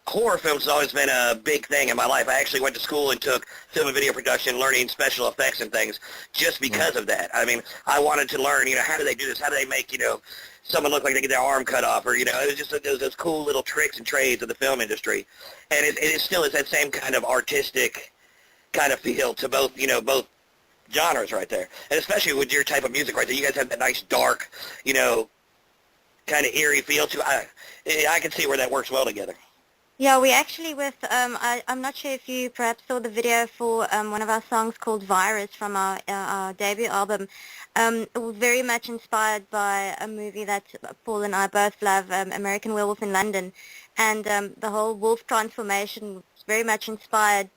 horror films has always been a big thing in my life. I actually went to school and took film and video production, learning special effects and things just because of that. I mean, I wanted to learn, you know, how do they do this? How do they make, you know, someone look like they get their arm cut off, or, you know, it was just those cool little tricks and trades of the film industry. And it still is that same kind of artistic kind of feel to both, you know, both genres right there. And especially with your type of music right there. You guys have that nice dark, you know, kind of eerie feel to it. I can see where that works well together. Yeah, we actually with, I'm not sure if you perhaps saw the video for one of our songs called Virus from our debut album. Very much inspired by a movie that Paul and I both love, American Werewolf in London. And the whole wolf transformation was very much inspired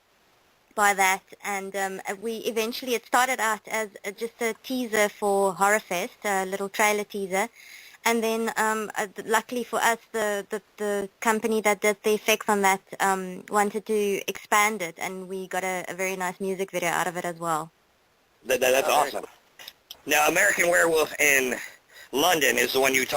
by that. And it started out as just a teaser for Horror Fest, a little trailer teaser. And then, luckily for us, the company that did the effects on that wanted to expand it, and we got a very nice music video out of it as well. That's awesome. Now, American Werewolf in London is the one you talked